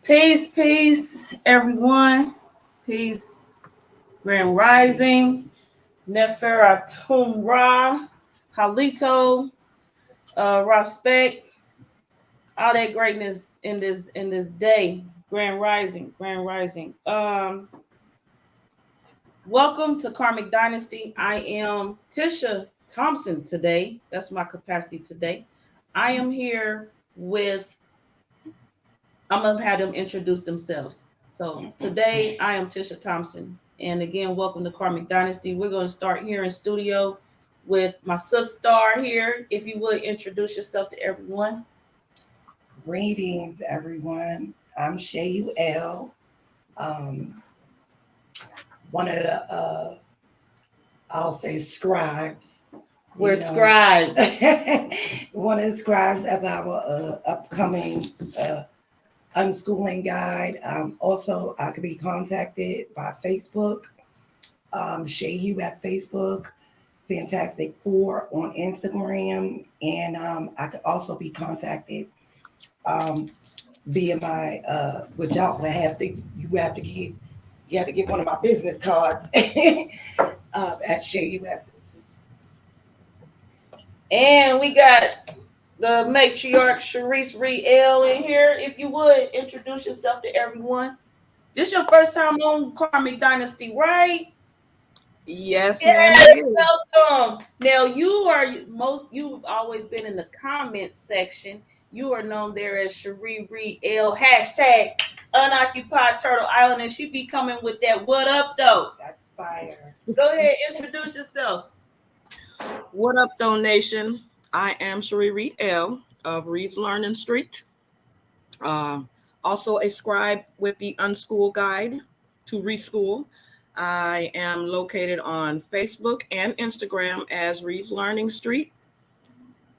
Peace, everyone. Peace, Grand Rising, Neferatum Ra, Halito, Respect, all that greatness in this day. Grand Rising. Welcome to Karmic Dynasty. I am Tisha Thompson today. That's my capacity today. I am here with I'm gonna have them introduce themselves. So today I am Tisha Thompson, and again, welcome to Karmic Dynasty. We're gonna start here in studio with my sister here. If you would introduce yourself to everyone. Greetings, everyone. I'm Shay L. Um, One of the, I'll say, scribes. We're scribes. One of the scribes of our upcoming unschooling guide. Also, I could be contacted by Facebook. Shay U at Facebook. Fantastic Four on Instagram, and I could also be contacted via my which y'all will have to you have to get one of my business cards at Shady West. And we got the matriarch Sharice Riel in here. If you would introduce yourself to everyone. This your first time on Karmic Dynasty, right? Yes, Yes, ma'am. welcome. Now you've always been in the comments section. You are known there as Cherie Reed L hashtag unoccupied Turtle Island, and she be coming with that what up though. That's fire. Go ahead, introduce yourself. What up, though, nation? I am Cherie Reed L of Reed's Learning Street. Also a scribe with the Unschool Guide to Reschool. I am located on Facebook and Instagram as Reed's Learning Street.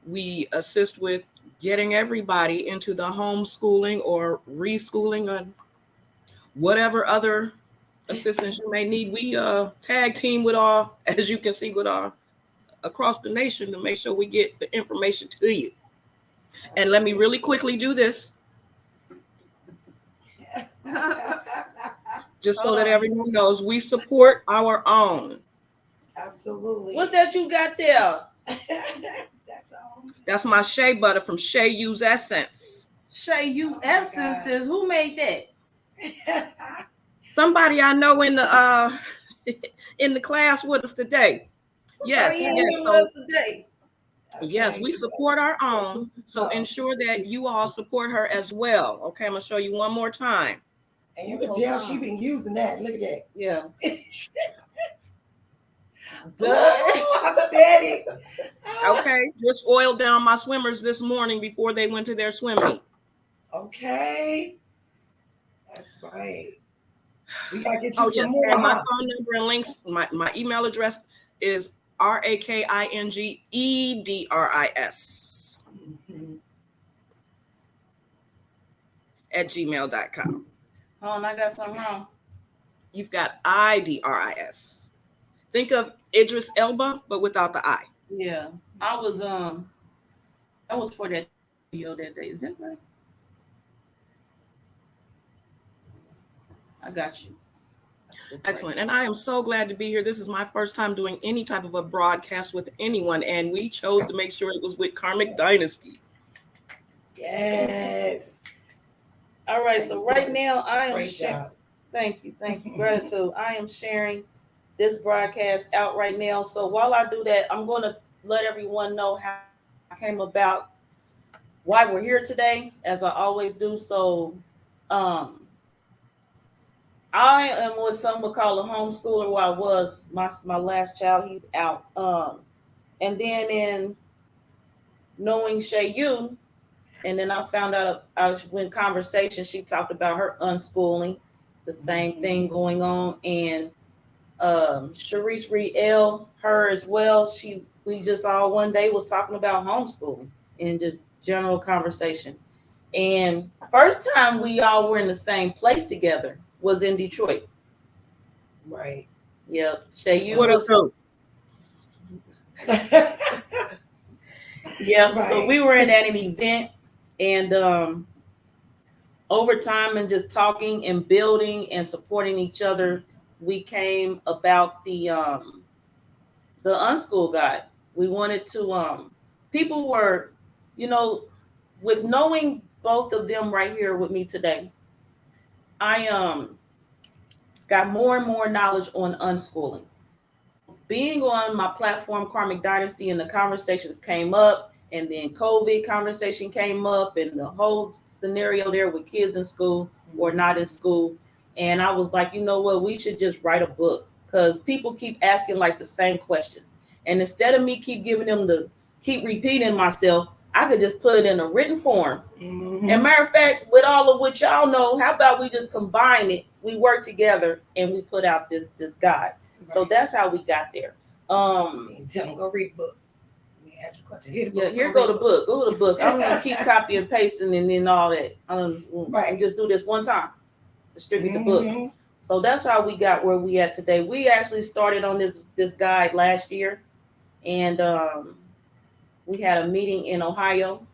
We assist with getting everybody into the homeschooling or reschooling or whatever other assistance you may need. We tag team with all, as you can see, with our across the nation to make sure we get the information to you. And let me really quickly do this, just so that everyone knows we support our own. Absolutely. What's that you got there? That's all. That's my shea butter from Shea U's Essence. Shea U Essences. Who made that? Somebody I know in the in the class with us today. Yes, yes, we support our own. So ensure that you all support her as well. Okay, I'm gonna show you one more time. And you can tell she been using that. Look at that. Yeah. I said it. Okay, just oiled down my swimmers this morning before they went to their swim meet. Okay. That's right. We gotta get you some yes, more. and my phone number and links, my email address is RAKINGEDRIS at gmail.com. Oh, and I got something wrong. You've got IDRIS. Think of Idris Elba, but without the I. Yeah. I was for that video that day. Is that right? I got you. Excellent. And I am so glad to be here. This is my first time doing any type of a broadcast with anyone, and we chose to make sure it was with Karmic Dynasty. Yes. All right. So right now I am Great job. Thank you. Gratitude. I am sharing this broadcast out right now. So while I do that, I'm going to let everyone know how I came about, why we're here today, as I always do. So I am what some would call a homeschooler. Where I was my last child, he's out. And then in knowing Shay U, and then I found out when conversation she talked about her unschooling, the same thing going on, and Sharice Riel, her as well. We just all one day was talking about homeschooling and just general conversation. And first time we all were in the same place together was in Detroit. Right. Yep. Shay, you What was up, yeah. Right. So we were at an event, and over time and just talking and building and supporting each other, we came about the unschool guide. We wanted to people were, you know, with knowing both of them right here with me today, I got more and more knowledge on unschooling. Being on my platform, Karmic Dynasty, and the conversations came up, and then COVID conversation came up, and the whole scenario there with kids in school or not in school. And I was like, you know what, we should just write a book because people keep asking like the same questions. And instead of me keep repeating myself, I could just put it in a written form. Mm-hmm. And matter of fact, with all of what y'all know, how about we just combine it? We work together and we put out this guide. Right. So that's how we got there. Tell them go read the book. Ask your question. Here go the book. Go to the book. I'm gonna keep copy and pasting and then all that. Right. Just do this one time. Distribute the book. So that's how we got where we at today. We actually started on this guide last year, and we had a meeting in Ohio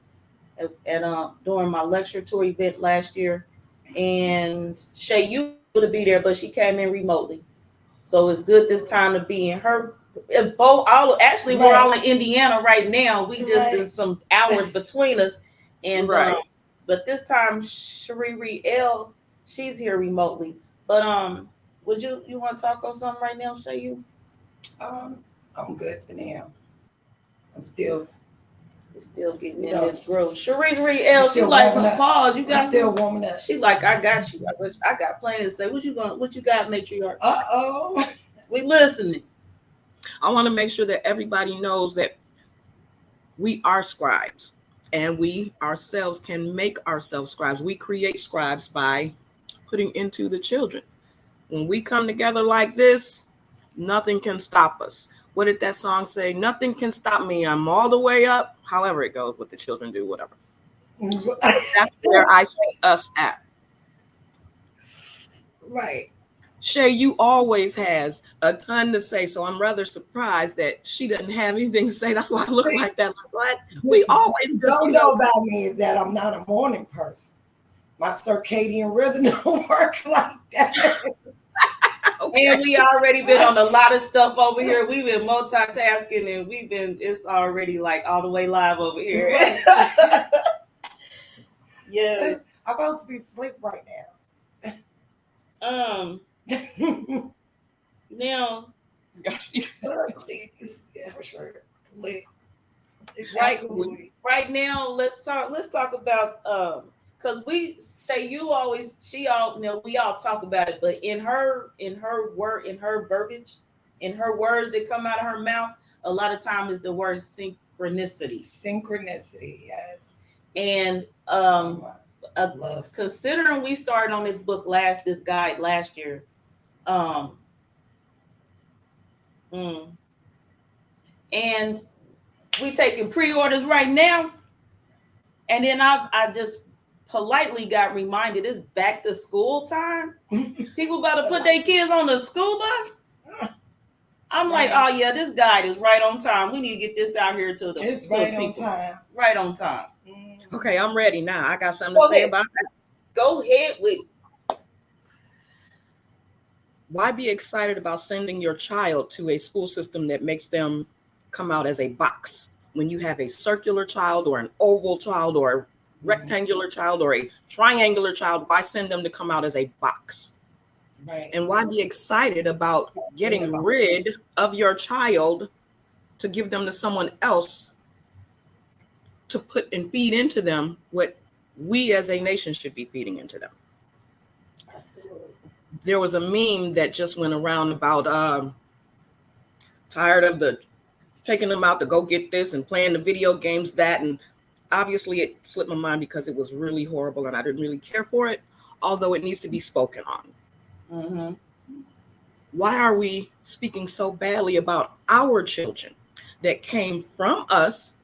at during my lecture tour event last year, and Shay used to be there, but she came in remotely. So it's good this time to be in her. We're all in Indiana right now. We just there's some hours between us, and but this time Sheree L, she's here remotely. But would you want to talk on something right now, Shay? You? I'm good for now. We're still getting in this growth. Sheree L, she's like, pause. You got still warming up. She's like, I got you. I got plenty to say. What you got, matriarch? We listening. I want to make sure that everybody knows that we are scribes, and we ourselves can make ourselves scribes. We create scribes by putting into the children. When we come together like this, nothing can stop us. What did that song say? Nothing can stop me. I'm all the way up. However it goes, what the children do, whatever. That's where I see us at. Right. Shay, you always has a ton to say, so I'm rather surprised that she doesn't have anything to say. That's why I look like that. Like, what? We always just don't know about me is that I'm not a morning person. My circadian rhythm don't work like that. Okay. And we already been on a lot of stuff over here. We've been multitasking, and it's already like all the way live over here. Yes. I'm supposed to be asleep right now. Now, right now, let's talk about because we say we all talk about it, but in her verbiage, in her words that come out of her mouth, a lot of time is the word synchronicity. Synchronicity, yes. And considering we started on this guide last year, and we taking pre-orders right now, and then I just politely got reminded it's back to school time. People about to put their kids on the school bus. I'm like, oh yeah, this guide is right on time. We need to get this out here to the It's right on time. Right on time. Okay, I'm ready now. I got something to say about that. Go ahead with it. Why be excited about sending your child to a school system that makes them come out as a box when you have a circular child or an oval child or a rectangular child or a triangular child? Why send them to come out as a box? Right. And why be excited about getting rid of your child to give them to someone else to put and feed into them what we as a nation should be feeding into them? Absolutely. There was a meme that just went around about tired of the taking them out to go get this and playing the video games, that, and obviously it slipped my mind because it was really horrible and I didn't really care for it, although it needs to be spoken on. Mm-hmm. Why are we speaking so badly about our children that came from us,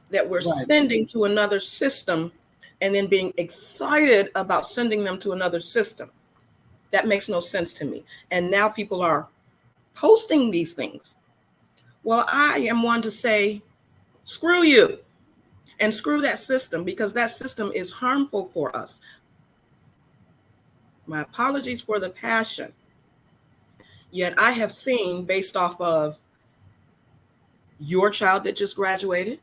that we're sending to another system, and then being excited about sending them to another system? That makes no sense to me. And now people are posting these things. Well, I am one to say, screw you and screw that system, because that system is harmful for us. My apologies for the passion. Yet I have seen, based off of your child that just graduated,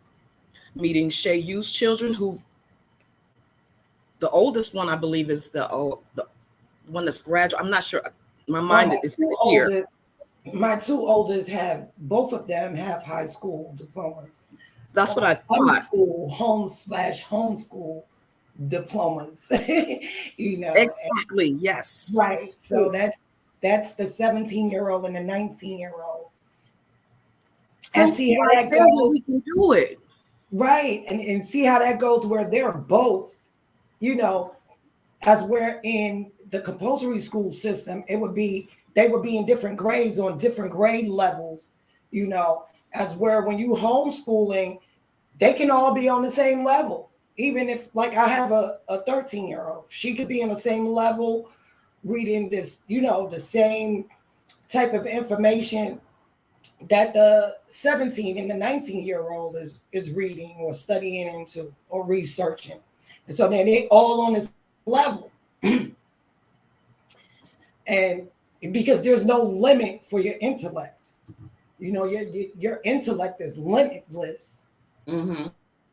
meeting Shay Yu's children, who the oldest one I believe is the one that's graduate. I'm not sure. My Well, mind is here. my two oldest have, both of them have high school diplomas. That's what I thought. Homeschool diplomas. You know. Exactly. Yes. Right. So that's the 17-year-old and the 19-year-old. And see how that goes. We can do it. Right. And see how that goes where they're both, you know, as we're in the compulsory school system, they would be in different grades on different grade levels, you know, as where when you homeschooling, they can all be on the same level. Even if, like, I have a 13-year-old, she could be on the same level reading this, you know, the same type of information that the 17 and the 19-year-old is reading or studying into or researching. And so then they all on this level. And because there's no limit for your intellect, you know, your intellect is limitless. Mm-hmm.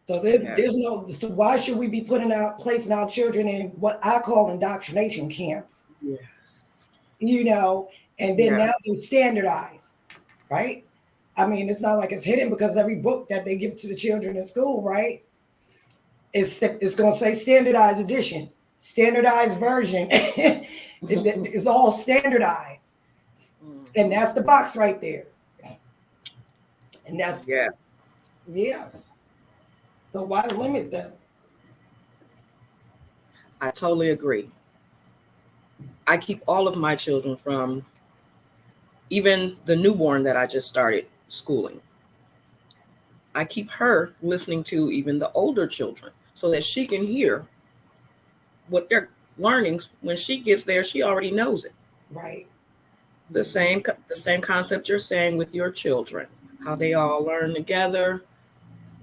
So there's no. So why should we be placing our children in what I call indoctrination camps? Yes. You know, and then now they're standardized, right? I mean, it's not like it's hidden because every book that they give to the children in school, right? It's going to say standardized edition, standardized version. It's all standardized. And that's the box right there. And that's, yeah. So why limit them? I totally agree. I keep all of my children from, even the newborn that I just started schooling. I keep her listening to even the older children so that she can hear what they're learning. When she gets there, she already knows it. Right. The same concept you're saying with your children, how they all learn together.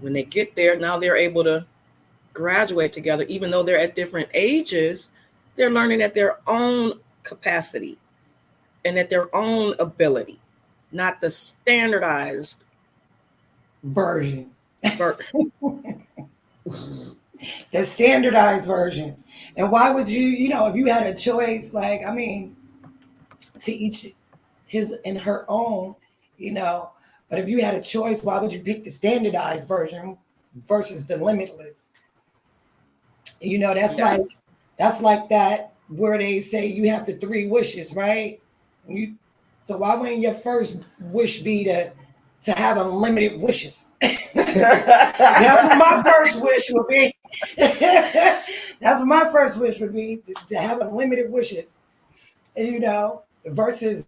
When they get there, now they're able to graduate together, even though they're at different ages. They're learning at their own capacity and at their own ability, not the standardized version. The standardized version. And why would you know, if you had a choice, like, I mean, to each his and her own, you know, but if you had a choice, why would you pick the standardized version versus the limitless? You know, that's like that where they say you have the 3 wishes, right? So why wouldn't your first wish be to have unlimited wishes? That's what my first wish would be. That's what my first wish would be, to have unlimited wishes. And, you know, versus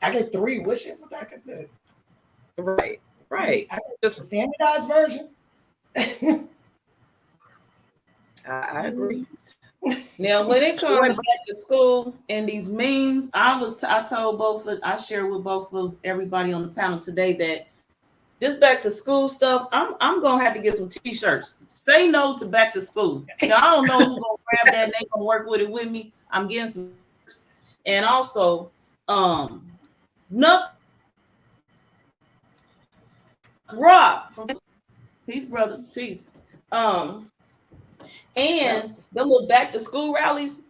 I get 3 wishes. What the heck is this? Right. I get the standardized version. I agree. Now, when it comes back to school and these memes, I shared with both of everybody on the panel today that this back to school stuff, I'm gonna have to get some t-shirts. Say no to back to school. Now, I don't know who's gonna grab that and they gonna work with it with me. I'm getting some, and also, Rob from Peace Brothers, peace. And the little back to school rallies,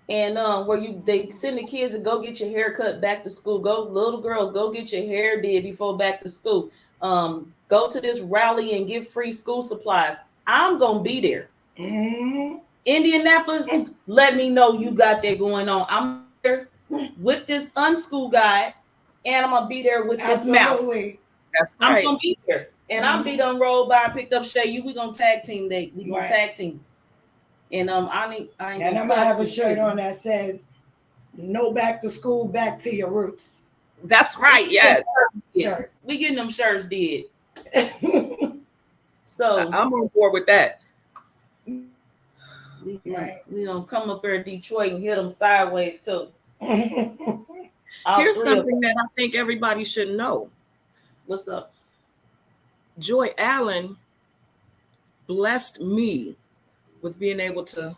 and where they send the kids to go get your hair cut back to school. Go, little girls, go get your hair did before back to school. Go to this rally and get free school supplies. I'm gonna be there. Mm-hmm. Indianapolis, let me know you got that going on. I'm there with this unschool guide, and I'm gonna be there with this mouth. That's right. I'm gonna be there, and I'll be done rolled by and picked up Shay. We gonna tag team date. We gonna tag team. And I ain't and I'm gonna have a shirt on that says "No back to school, back to your roots." That's right. Yes. We getting them shirts did. So I'm on board with that. We don't come up here in Detroit and hit them sideways too. Here's something that I think everybody should know. What's up? Joy Allen blessed me with being able to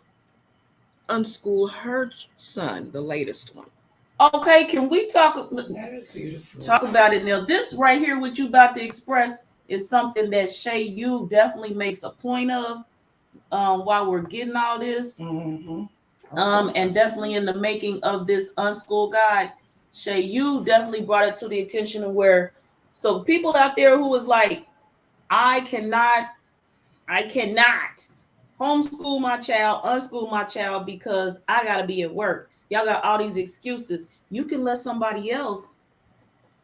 unschool her son, the latest one. Okay, can we talk? That is beautiful. Talk about it, Neil. This right here, what you about to express, is something that Shay you definitely makes a point of. While we're getting all this, and definitely in the making of this unschool guide, Shay, you definitely brought it to the attention of where, so people out there who was like, I cannot homeschool my child, unschool my child because I gotta be at work. Y'all got all these excuses. You can let somebody else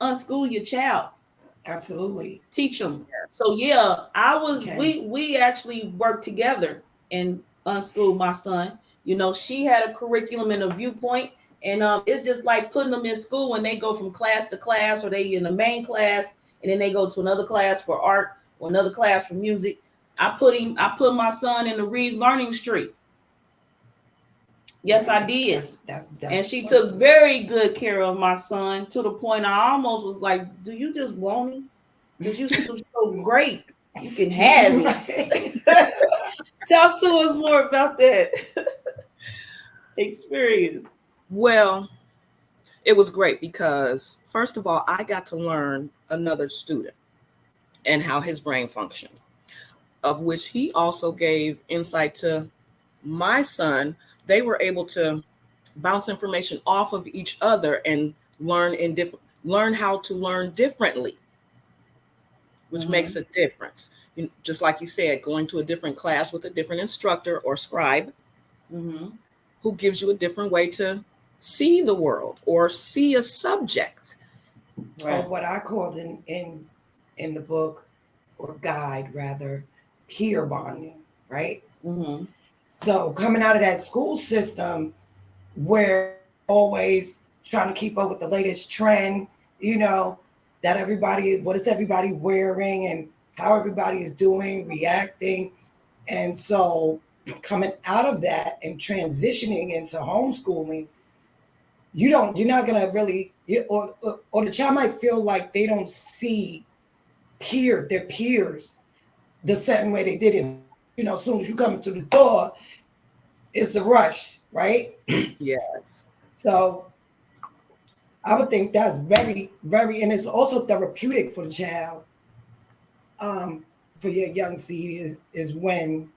unschool your child. Absolutely. Teach them. So yeah, I was Okay. we actually worked together and unschooled my son. You know, she had a curriculum and a viewpoint, and it's just like putting them in school when they go from class to class, or they in the main class, and then they go to another class for art or another class for music. I put my son in the Reed's Learning Street. Yes, I did. That's and she took very good care of my son to the point I almost was like, do you just want him? Because you seem so great. You can have it. Talk to us more about that experience. Well, it was great because, first of all, I got to learn another student and how his brain functioned, of which he also gave insight to my son. They were able to bounce information off of each other and learn how to learn differently, which makes a difference. Just like you said, going to a different class with a different instructor or scribe who gives you a different way to see the world or see a subject. Or what I called in the book, or guide rather, peer bonding, right? So coming out of that school system where always trying to keep up with the latest trend, you know, that what is everybody wearing and how everybody is doing, reacting. And so coming out of that and transitioning into homeschooling, you're not gonna really, or the child might feel like they don't see their peers the same way they did it. You know, as soon as you come into the door, it's the rush, right? Yes. So I would think that's very, very, and it's also therapeutic for the child, for your young seed is when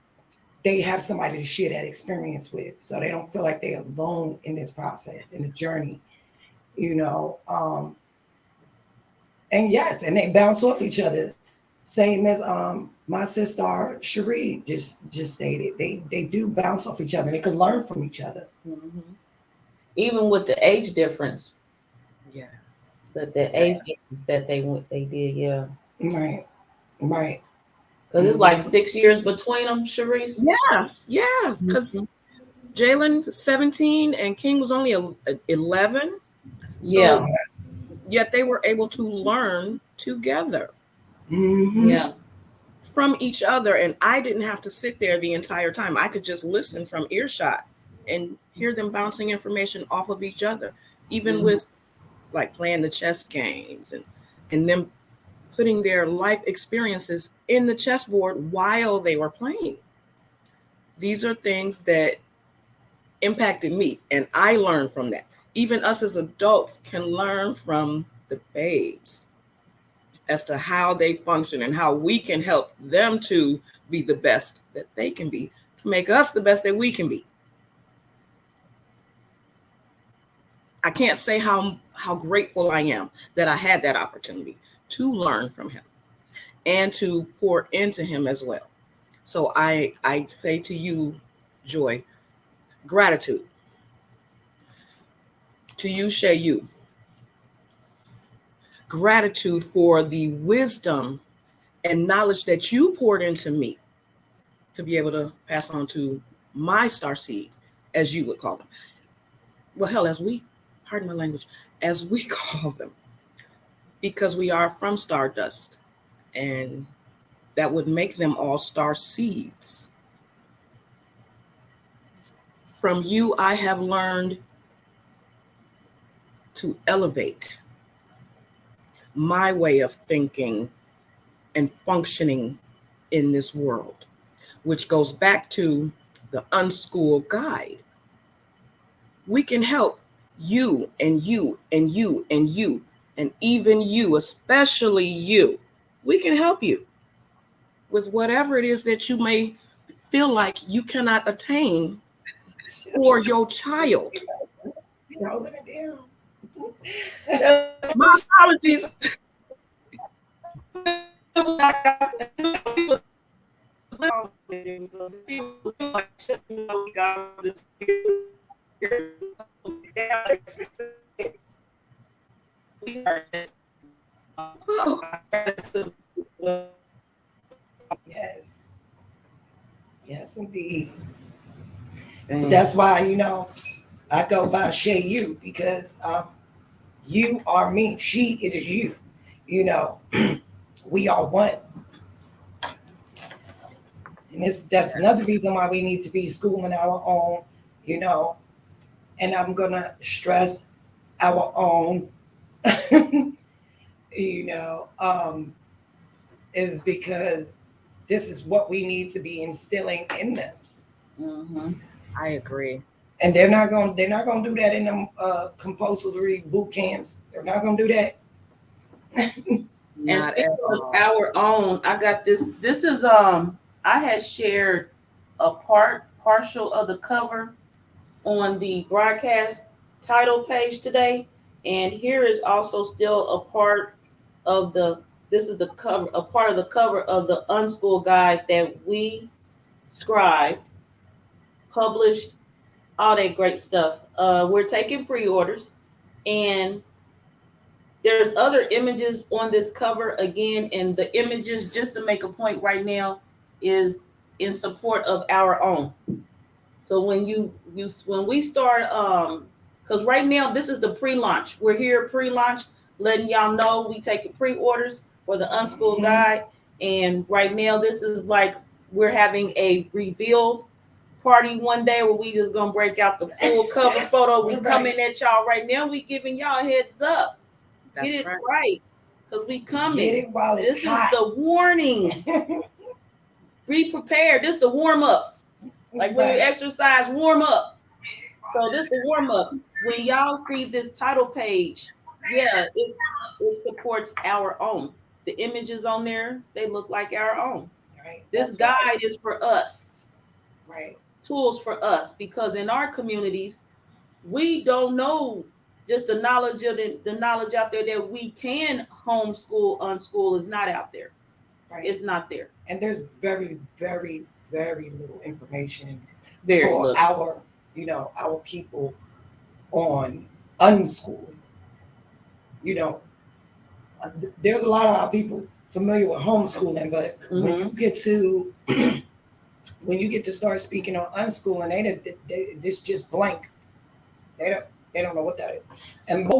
they have somebody to share that experience with, so they don't feel like they're alone in this process, in the journey, you know. And yes, and they bounce off each other, same as my sister Cherie just stated. They do bounce off each other. They can learn from each other, even with the age difference. Yes. The age difference that they did, yeah. Right. Because it's like 6 years between them, Sharice. Yes. Because Jalen was 17 and King was only 11. So Yeah. yet they were able to learn together. Yeah. From each other. And I didn't have to sit there the entire time. I could just listen from earshot and hear them bouncing information off of each other, even with like playing the chess games and them putting their life experiences in the chessboard while they were playing. These are things that impacted me, and I learned from that. Even us as adults can learn from the babes as to how they function and how we can help them to be the best that they can be, to make us the best that we can be. I can't say how grateful I am that I had that opportunity to learn from him and to pour into him as well. So I say to you, Joy, gratitude. To you, Shay, you. Gratitude for the wisdom and knowledge that you poured into me to be able to pass on to my star seed, as you would call them. Well, hell, pardon my language, as we call them, because we are from stardust, and that would make them all star seeds. From you, I have learned to elevate my way of thinking and functioning in this world, which goes back to the unschool guide. We can help you and you and you and you and even you, especially you. We can help you with whatever it is that you may feel like you cannot attain for your child. Rolling it down. My apologies. Oh, Yes. Yes, indeed. That's why, I go by Shay You, because you are me. She is you. You know, we are one. And that's another reason why we need to be schooling our own, you know, and I'm gonna stress our own, you know, is because this is what we need to be instilling in them. Mm-hmm. I agree. And they're not gonna do that in them compulsory boot camps. They're not gonna do that. And Not speaking at of all. our own, I got this. This is I had shared a partial of the cover on the broadcast title page today, and here is also still a part of the. This is the cover, a part of the cover of the Unschool guide that we scribed, published, all that great stuff. We're taking pre-orders, and there's other images on this cover again, and the images, just to make a point right now, is in support of our own. So when we start, because right now this is the pre-launch. We're here pre-launch, letting y'all know we taking pre-orders for the Unschool guide, and right now this is like we're having a reveal party one day where we just gonna break out the full cover photo. We coming at y'all right now. We giving y'all a heads up. That's Get it right. right, because we coming. Get it while it's This hot. is the warning. Be prepared. This is the warm up. Like when you exercise, warm up. So this is the warm up. When y'all see this title page, yeah, it supports our own. The images on there, they look like our own. Right. This guide is for us. Right. Tools for us, because in our communities, we don't know just the knowledge of the knowledge out there that we can homeschool, unschool is not out there. Right. It's not there. And there's very, very, very little information Very for little. our people on unschooling. There's a lot of our people familiar with homeschooling, but when you get to start speaking on unschooling, this just blank. They don't know what that is. And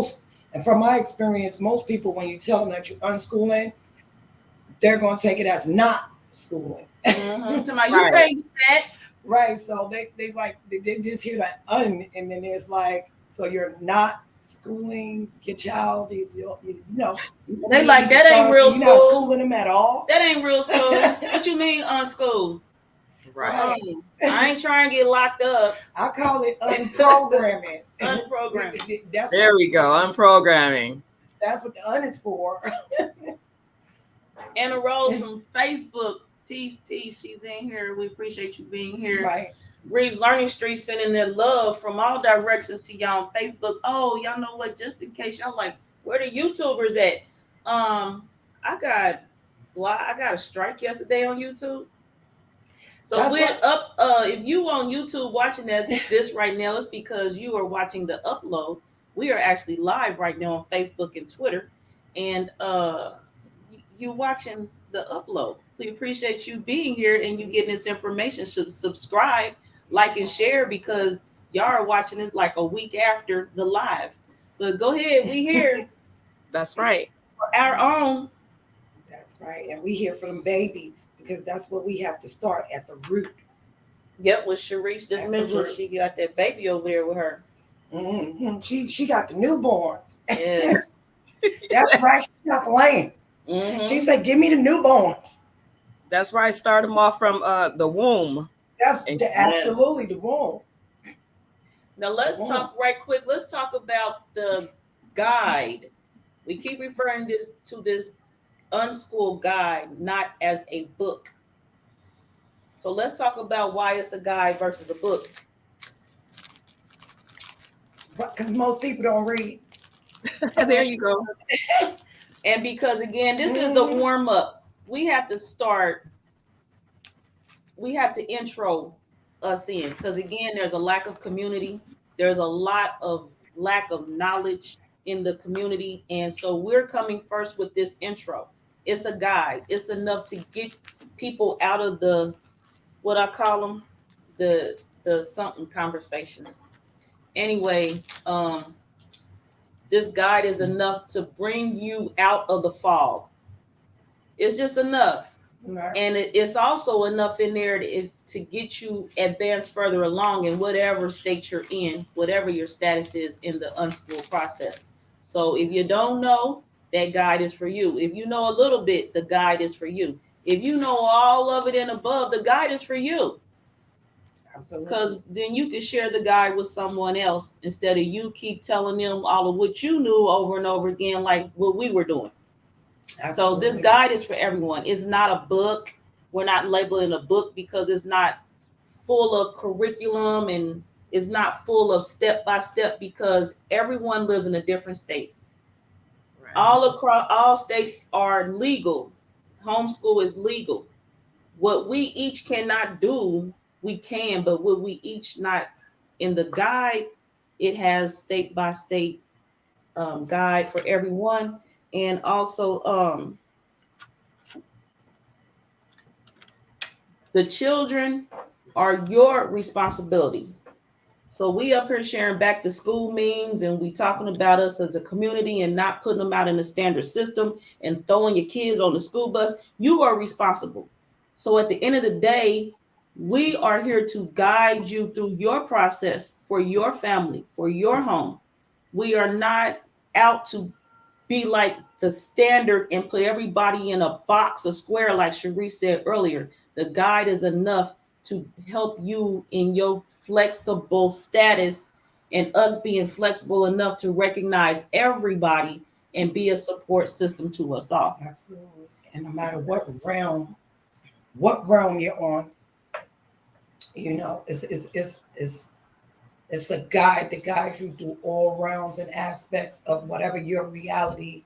from my experience, most people, when you tell them that you're unschooling, they're going to take it as not schooling. You can't do that. Right. So they just hear that and then it's like, so you're not schooling your child, they like, that ain't real school. You're not schooling them at all. That ain't real school. What you mean unschool? Right. I ain't trying to get locked up. I call it unprogramming. Unprogramming. There we go. Unprogramming. That's what the un is for. Anna Rose from Facebook. Peace. She's in here. We appreciate you being here. Right. Reed's Learning Street sending their love from all directions to y'all on Facebook. Oh, y'all know what? Just in case y'all like, where the YouTubers at? I got a strike yesterday on YouTube. So we're up. If you on YouTube watching this right now, it's because you are watching the upload. We are actually live right now on Facebook and Twitter, and you watching the upload. We appreciate you being here and you getting this information. Subscribe, like, and share, because y'all are watching this like a week after the live. But go ahead, we here. That's right. For our own. That's right. And we here for them babies, because that's what we have to start at the root. Yep, what Sharice just mentioned, she got that baby over there with her. Mm-hmm. She got the newborns. Yes. That's right. She's not playing. Mm-hmm. She said, "Give me the newborns." That's right. Start them off from the womb. That's absolutely the womb. Now let's talk right quick. Let's talk about the guide. We keep referring to this unschool guide, not as a book. So let's talk about why it's a guide versus a book. Because most people don't read. There you go. And because again, this is the warm up. We have to start. We have to intro us in because again, there's a lack of community. There's a lot of lack of knowledge in the community, and so we're coming first with this intro. It's a guide. It's enough to get people out of the what I call them the something conversations. Anyway, this guide is enough to bring you out of the fog. It's just enough. Right. And it's also enough in there to get you advanced further along in whatever state you're in, whatever your status is in the unschool process. So if you don't know, that guide is for you. If you know a little bit, the guide is for you. If you know all of it and above, the guide is for you. Absolutely. Because then you can share the guide with someone else instead of you keep telling them all of what you knew over and over again, like what we were doing. Absolutely. So this guide is for everyone. It's not a book. We're not labeling a book because it's not full of curriculum and it's not full of step by step because everyone lives in a different state. Right. All states are legal. Homeschool is legal. What we each cannot do, we can, but what we each not in the guide, it has state by state guide for everyone. And also, the children are your responsibility. So we up here sharing back to school memes and we talking about us as a community and not putting them out in the standard system and throwing your kids on the school bus. You are responsible. So at the end of the day, we are here to guide you through your process for your family, for your home. We are not out to be like the standard and put everybody in a box, a square, like Cherie said earlier. The guide is enough to help you in your flexible status and us being flexible enough to recognize everybody and be a support system to us all. Absolutely. And no matter what realm you're on, you know, it's a guide that guides you through all realms and aspects of whatever your reality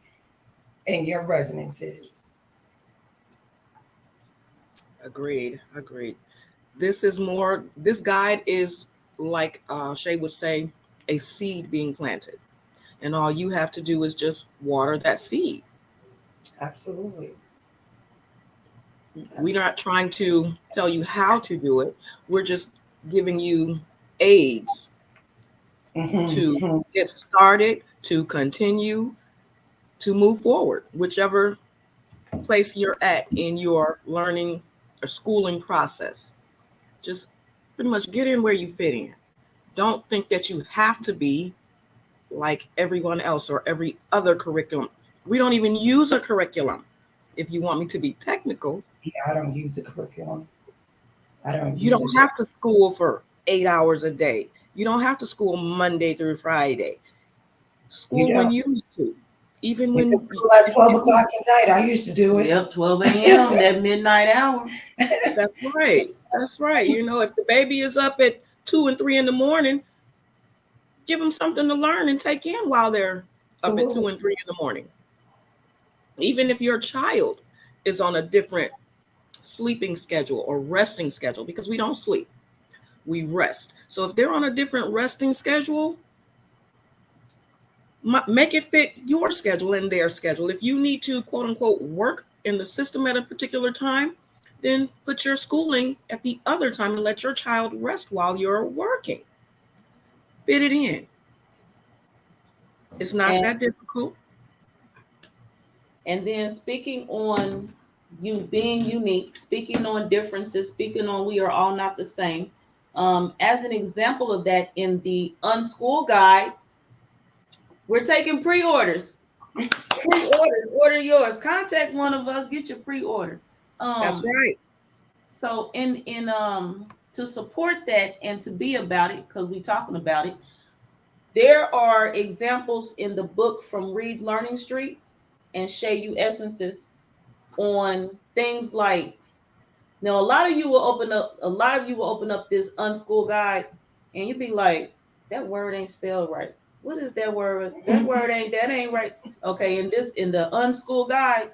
and your resonance is. Agreed. This guide is like Shay would say, a seed being planted. And all you have to do is just water that seed. Absolutely. We're not trying to tell you how to do it. We're just giving you aids to get started, to continue, to move forward, whichever place you're at in your learning or schooling process. Just pretty much get in where you fit in. Don't think that you have to be like everyone else or every other curriculum. We don't even use a curriculum. If you want me to be technical. Yeah, I don't use a curriculum. You don't have to school for 8 hours a day. You don't have to school Monday through Friday. School when you need to. Even when at 12 o'clock at night, I used to do it. Yep, 12 a.m. that midnight hour. That's right. You know, if the baby is up at 2 and 3 in the morning, give them something to learn and take in while they're up at 2 and 3 in the morning. Even if your child is on a different sleeping schedule or resting schedule, because we don't sleep, we rest. So if they're on a different resting schedule, make it fit your schedule and their schedule. If you need to, quote unquote, work in the system at a particular time, then put your schooling at the other time and let your child rest while you're working. Fit it in. It's not that difficult. And then speaking on you being unique, speaking on differences, speaking on we are all not the same. As an example of that, in the Unschool Guide, we're taking pre-orders. Order yours. Contact one of us, get your pre-order. That's right. So in to support that and to be about it, because we're talking about it, there are examples in the book from Reed's Learning Street and Shea U Essences on things like, now a lot of you will open up this unschool guide and you'll be like, that word ain't spelled right. What is that word? That word ain't right. Okay, in the unschool guide,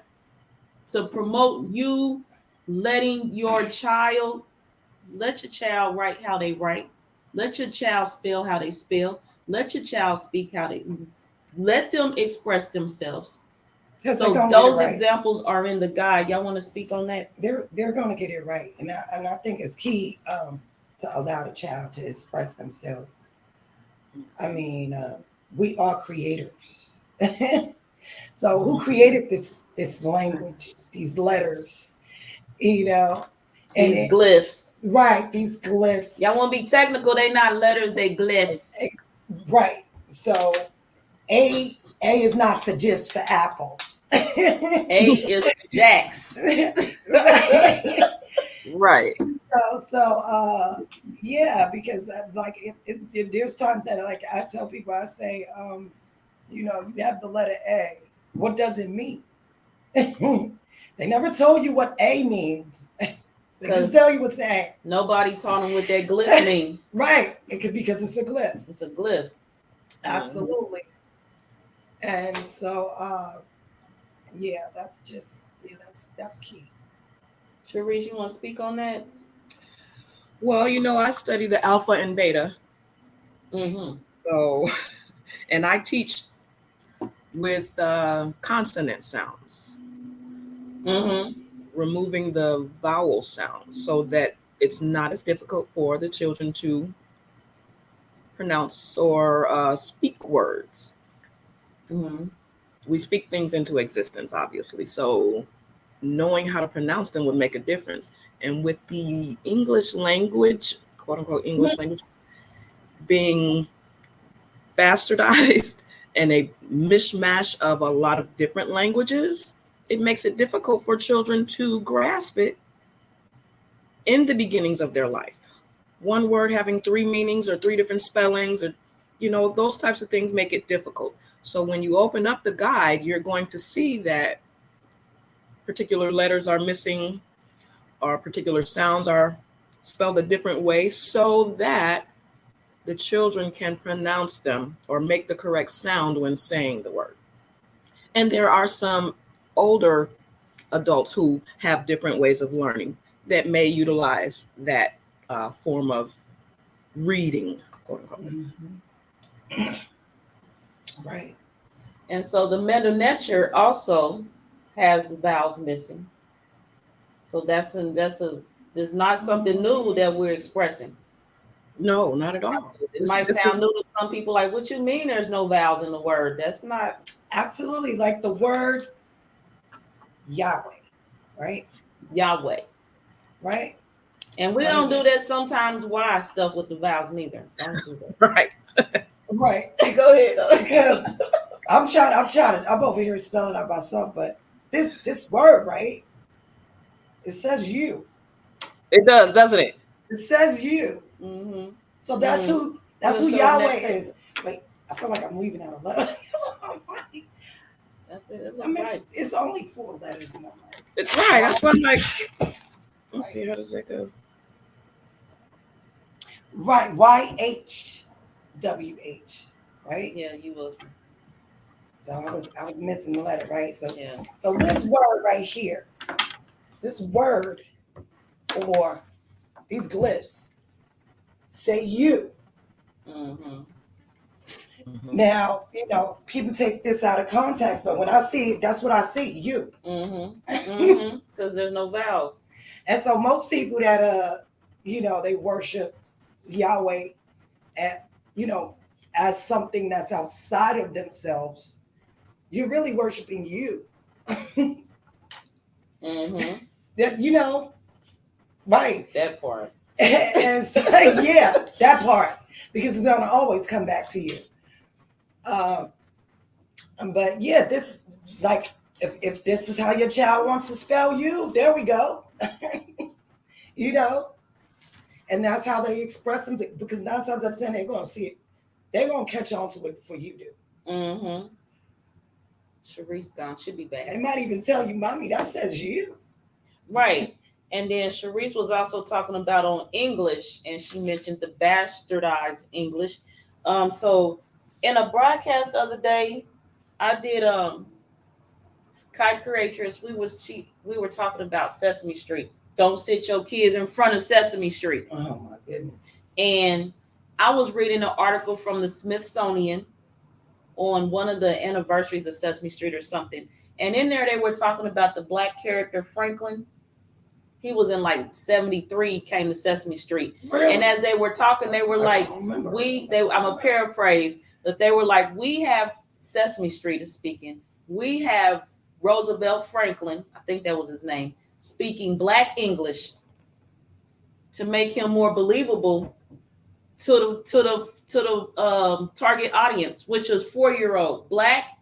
to promote you letting your child, let your child write how they write, let your child spell how they spell, let your child speak how they, let them express themselves. So those right. Examples are in the guide. Y'all want to speak on that? They're going to get it right, and I think it's key to allow the child to express themselves. I mean, we are creators. So who created this language, these letters, you know? These glyphs. Right, these glyphs. Y'all want to be technical, they not letters, they glyphs. Right. So A is not for just for apple. A is for Jacks. Right. Yeah, because like there's times that like I tell people, I say, you know, you have the letter A. What does it mean? They never told you what A means. They just tell you what's A. Nobody taught them what that glyph mean. Right. It could, because it's a glyph. It's a glyph. Absolutely. And so yeah, that's key. Sharice, you want to speak on that? Well, you know, I study the alpha and beta. Mm-hmm. So, and I teach with consonant sounds. Mm-hmm. Removing the vowel sounds so that it's not as difficult for the children to pronounce or speak words. Mm-hmm. We speak things into existence, obviously. So knowing how to pronounce them would make a difference. And with the English language, quote unquote English language, being bastardized and a mishmash of a lot of different languages, it makes it difficult for children to grasp it in the beginnings of their life. One word having 3 meanings or 3 different spellings, or, you know, those types of things make it difficult. So when you open up the guide, you're going to see that particular letters are missing or particular sounds are spelled a different way so that the children can pronounce them or make the correct sound when saying the word. And there are some older adults who have different ways of learning that may utilize that form of reading, quote unquote. Mm-hmm. Right. And so the Meta Nature also has the vowels missing. So that's not something new that we're expressing. No, not at all. It might sound new to some people, like, what you mean there's no vowels in the word? That's not. Absolutely. Like the word Yahweh, right? Yahweh. Right. And we don't do that sometimes. Why stuff with the vowels neither. Don't do that. Right. Right. Go ahead. Because I'm over here spelling out myself, but this word, right? It says you. It does, doesn't it? It says you. Mm-hmm. So that's who Yahweh is. Wait, I feel like I'm leaving out a letter. I mean, right. It's only 4 letters in my life. It's right. That's what I'm like. Let's see, how does that go? Right. YHWH. Right? Yeah, you was. So I was missing the letter, right? So yeah. So this word right here, this word or these glyphs say you. Mm-hmm. Now, you know, people take this out of context, but when I see it, that's what I see, you. Mm-hmm. Mm-hmm. Because there's no vowels. And so most people that you know, they worship Yahweh at, you know, as something that's outside of themselves, you're really worshiping you. Mm-hmm. That, you know, right. That part. And so, yeah, that part. Because it's gonna always come back to you. But yeah, this, like, if this is how your child wants to spell you, there we go. You know, And that's how they express them, because 9 times out of 10 they're gonna see it. They're gonna catch on to it before you do. Mm-hmm. Sharice gone. She'll be back. They might even tell you, "Mommy, that says you." Right. And then Sharice was also talking about on English, and she mentioned the bastardized English. So in a broadcast the other day, I did Kai Creatress. We were talking about Sesame Street. Don't sit your kids in front of Sesame Street. Oh my goodness. And I was reading an article from the Smithsonian on one of the anniversaries of Sesame Street or something. And in there they were talking about the black character Franklin. He was in like 73, came to Sesame Street. Really? And as they were talking, they were like, I'm a paraphrase, but they were like, we have Sesame Street is speaking. We have Roosevelt Franklin, I think that was his name, speaking black English to make him more believable to the target audience, which was 4-year-old black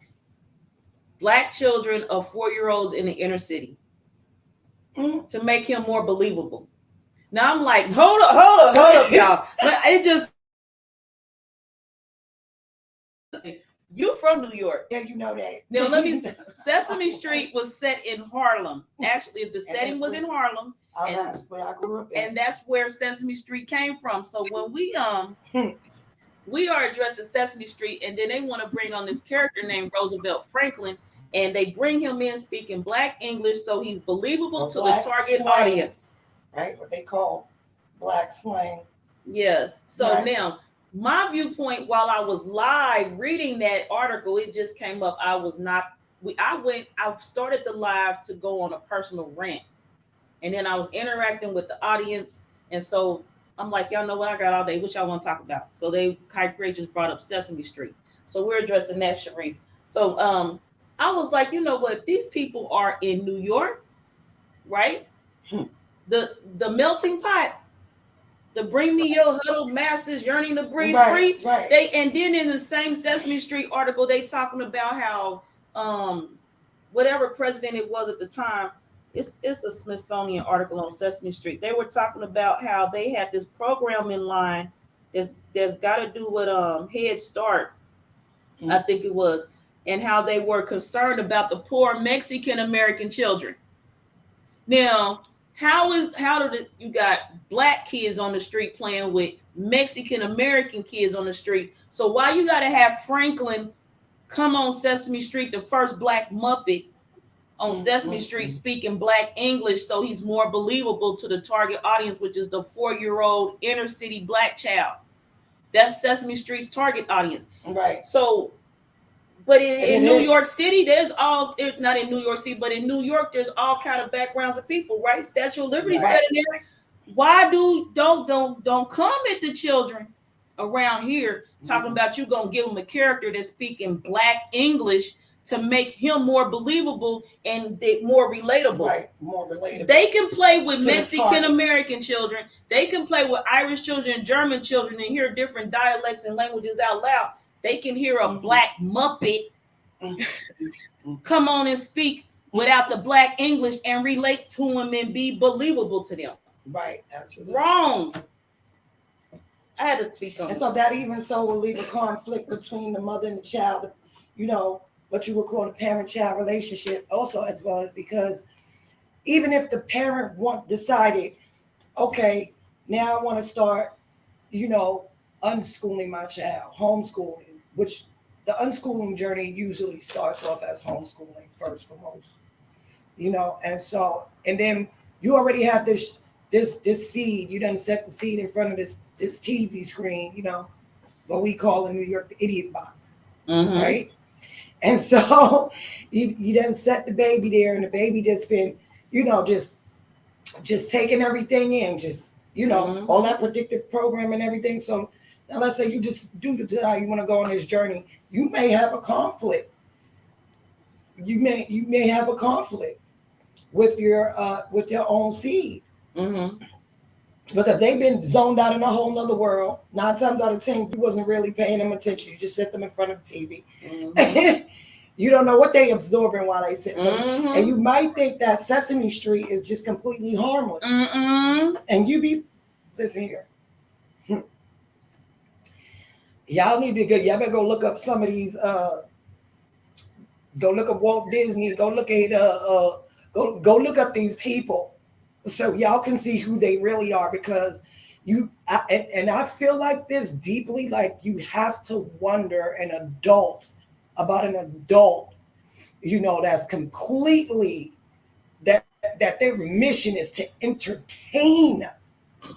children of 4-year-olds in the inner city, to make him more believable. Now I'm like, hold up, y'all. But it just, you from New York. Yeah, you know that. Now let me say, Sesame Street was set in Harlem. Actually, the setting was in Harlem. That's where I grew up in. And that's where Sesame Street came from. So when we are addressing Sesame Street, and then they want to bring on this character named Roosevelt Franklin, and they bring him in speaking black English so he's believable to the target audience. Right? What they call black slang. Yes. So now, my viewpoint while I was live reading that article, it just came up. I started the live to go on a personal rant. And then I was interacting with the audience. And so I'm like, y'all know what I got all day. What y'all want to talk about? So Kai Creators brought up Sesame Street. So we're addressing that, Sharice. So I was like, you know what? These people are in New York, right? The melting pot. The bring me your huddled masses yearning to breathe free. Right. And then in the same Sesame Street article, they talking about how whatever president it was at the time, it's a Smithsonian article on Sesame Street. They were talking about how they had this program in line that's got to do with Head Start, I think it was, and how they were concerned about the poor Mexican American children. Now, you got black kids on the street playing with Mexican American kids on the street? So why you got to have Franklin come on Sesame Street, the first black Muppet on Sesame Street, speaking black English, so he's more believable to the target audience, which is the 4-year-old inner city black child? That's Sesame Street's target audience. Right. So, but in New York City, not in New York City, but in New York, there's all kind of backgrounds of people, right? Statue of Liberty standing there. Why don't come at the children around here talking about you gonna give them a character that's speaking black English to make him more believable and more relatable. Right, more relatable. They can play with Mexican American children. They can play with Irish children and German children and hear different dialects and languages out loud. They can hear a black Muppet come on and speak without the black English and relate to him and be believable to them. Right, absolutely. Wrong. I had to speak on it. And so that even so will leave a conflict between the mother and the child, you know, what you would call a parent-child relationship also, as well as because even if the parent decided, okay, now I want to start, you know, unschooling my child, homeschooling, which the unschooling journey usually starts off as homeschooling first for most, you know, and then you already have this seed. You done set the seed in front of this TV screen, you know, what we call in New York the idiot box, right? And so you done set the baby there, and the baby just been, you know, just taking everything in, just, you know, all that predictive program and everything. So now let's say you just do how you want to go on this journey. You may have a conflict. You may have a conflict with your own seed. Because they've been zoned out in a whole nother world. 9 times out of 10, you wasn't really paying them attention. You just set them in front of the TV. You don't know what they absorbing while they sit there. And you might think that Sesame Street is just completely harmless. And you be Listen here. Y'all need to go. Y'all better go look up some of these. Go look up Walt Disney. Go look at go look up these people, so y'all can see who they really are. Because I feel like this deeply. Like you have to wonder about an adult. That's completely that their mission is to entertain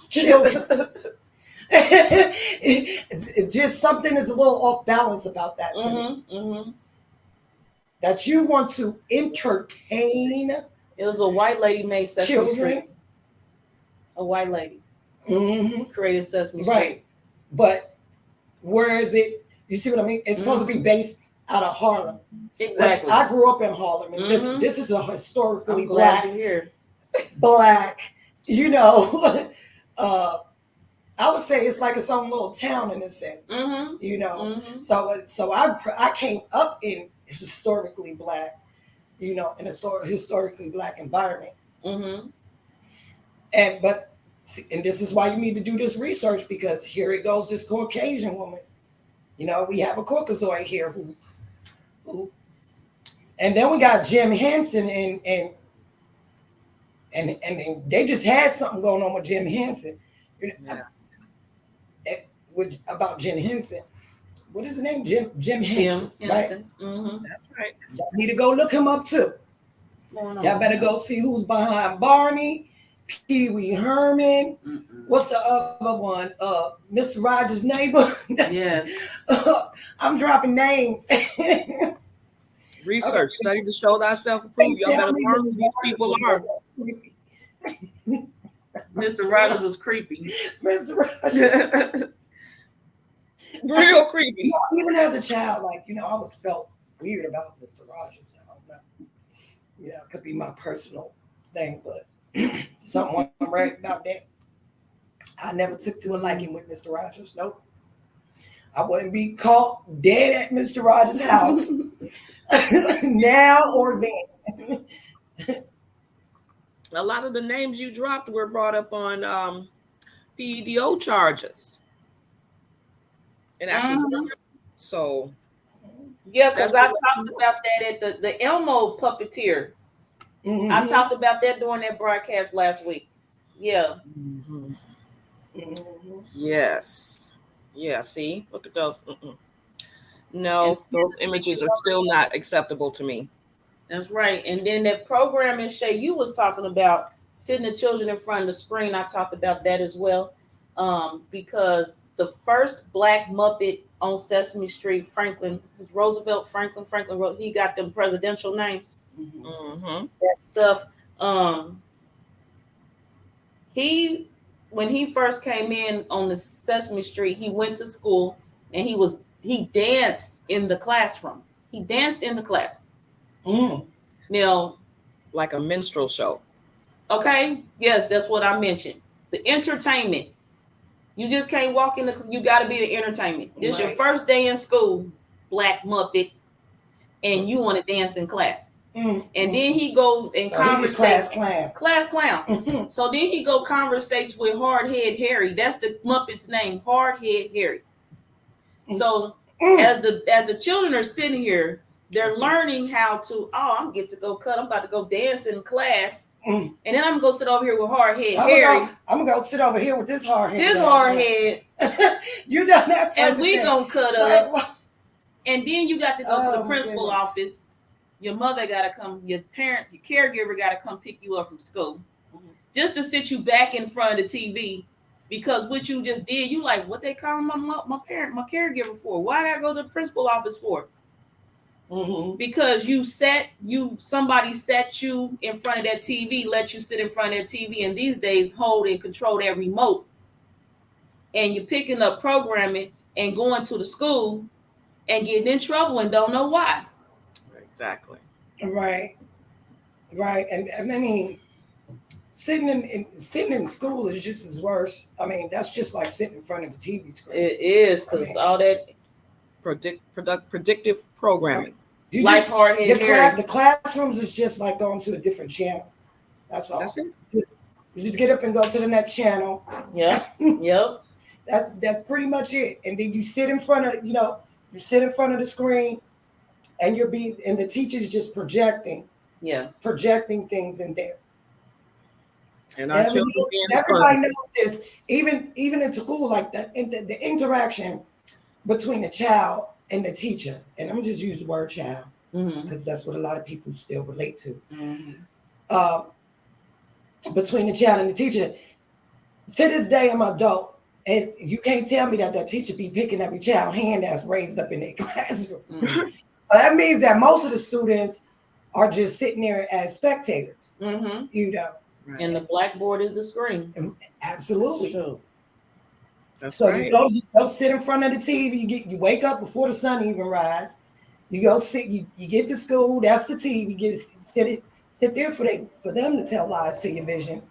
children. Just something is a little off balance about that. That you want to entertain. It was a white lady made Sesame children. Street. A white lady created Sesame Street. Right. But where is it? You see what I mean? It's supposed to be based out of Harlem. Exactly. I grew up in Harlem, and this is a historically I'm glad to hear. black. I would say it's like its own little town in a sense. So I came up in historically black, in a historically black environment. And this is why you need to do this research, because here it goes, this Caucasian woman. We have a Caucasoid here who and then we got Jim Henson and they just had something going on with Jim Henson. About Jim Henson. What is his name? Jim Henson. Right? That's right. Y'all need to go look him up too. Y'all better go see who's behind Barney, Pee Wee Herman. What's the other one? Mr. Rogers' Neighbor. Yes. I'm dropping names. Research, study to show thyself approved. Y'all better learn who these people are. Mr. Rogers was creepy. Mr. Rogers. Real creepy. Even as a child, I always felt weird about Mr. Rogers. I don't know. It could be my personal thing, but something I'm right about that. I never took to a liking with Mr. Rogers. Nope. I wouldn't be caught dead at Mr. Rogers' house now or then. A lot of the names you dropped were brought up on PEDO charges. And so yeah, because I talked about that at the Elmo puppeteer. I talked about that during that broadcast last week. Yeah. Yes. Yeah. See, look at those. No, those images are still not acceptable to me. That's right. And then that program in Shay you was talking about, sitting the children in front of the screen, I talked about that as well. Because the first Black Muppet on Sesame Street, Roosevelt Franklin, he got them presidential names. That stuff. When he first came in on the Sesame Street, he went to school and he danced in the classroom. He danced in the class. Now, like a minstrel show. Okay. Yes, that's what I mentioned. The entertainment. You just can't walk in you got to be the entertainment. This your first day in school, Black Muppet, and you want to dance in class. And then he go and conversate. Class clown. So then he go conversates with Hardhead Harry. That's the Muppet's name, Hardhead Harry. So as the children are sitting here, they're learning how to. I'm get to go cut. I'm about to go dance in class, and then I'm gonna go sit over here with Hardhead Harry. I'm gonna go sit over here with this hardhead. You know that. And we gonna cut up. And then you got to go to the principal office. Your mother got to come. Your parents, your caregiver got to come pick you up from school, just to sit you back in front of the TV. Because what you just did, you like what they call my caregiver for? Why I gotta go to the principal office for? Because somebody sat you in front of that TV, let you sit in front of that TV, and these days hold and control that remote, and you're picking up programming and going to the school and getting in trouble and don't know why. Exactly. Right. And I mean, sitting in school is just as worse. I mean, that's just like sitting in front of the TV screen. It is, because all that predictive programming. The classrooms is just like going to a different channel. That's all. That's it. You just get up and go to the next channel. Yep. Yep. That's pretty much it. And then you sit in front of, the screen, and and the teacher's just projecting things in there. And our children being everybody knows this. Even in school, like that, the interaction between the child and the teacher. And I'm just use the word child because that's what a lot of people still relate to. Between the child and the teacher, to this day, I'm an adult, and you can't tell me that teacher be picking every child hand that's raised up in their classroom. So that means that most of the students are just sitting there as spectators. Right. And the blackboard is the screen. Absolutely. Sure. That's right. You go sit in front of the TV. You wake up before the sun even rise. You go sit. You get to school. That's the TV. You get sit there for them to tell lies to your vision.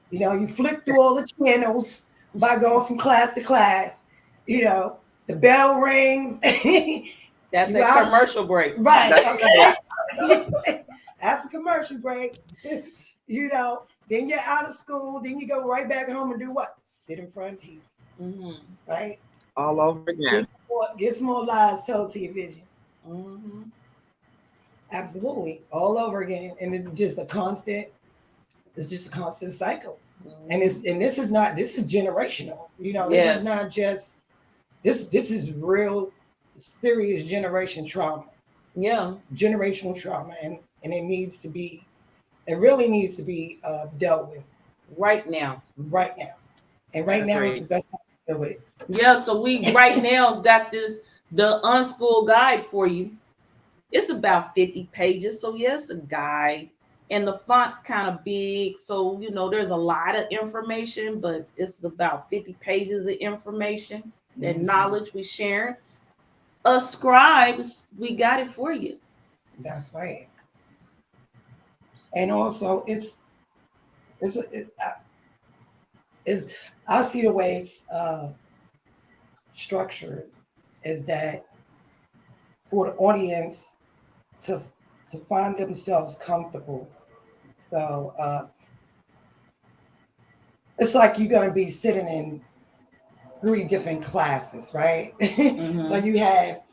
You flip through all the channels by going from class to class. The bell rings. That's a commercial break. Right. Okay. That's a commercial break. Then you're out of school. Then you go right back home and do what? Sit in front of TV. Right? All over again. Get some more lies told to your vision. Absolutely. All over again. And it's just a constant cycle. And this is generational. This is not just this is real serious generation trauma. Yeah. Generational trauma. And it really needs to be dealt with right now. And right now is the best time to deal with it. Yeah, so we right now got the Unschool guide for you. It's about 50 pages. So yes, a guide. And the font's kind of big. So, there's a lot of information, but it's about 50 pages of information. That knowledge we share. Us scribes, we got it for you. That's right. And also, I see the way it's structured is that for the audience to find themselves comfortable. So it's like you're going to be sitting in 3 different classes, right? So you have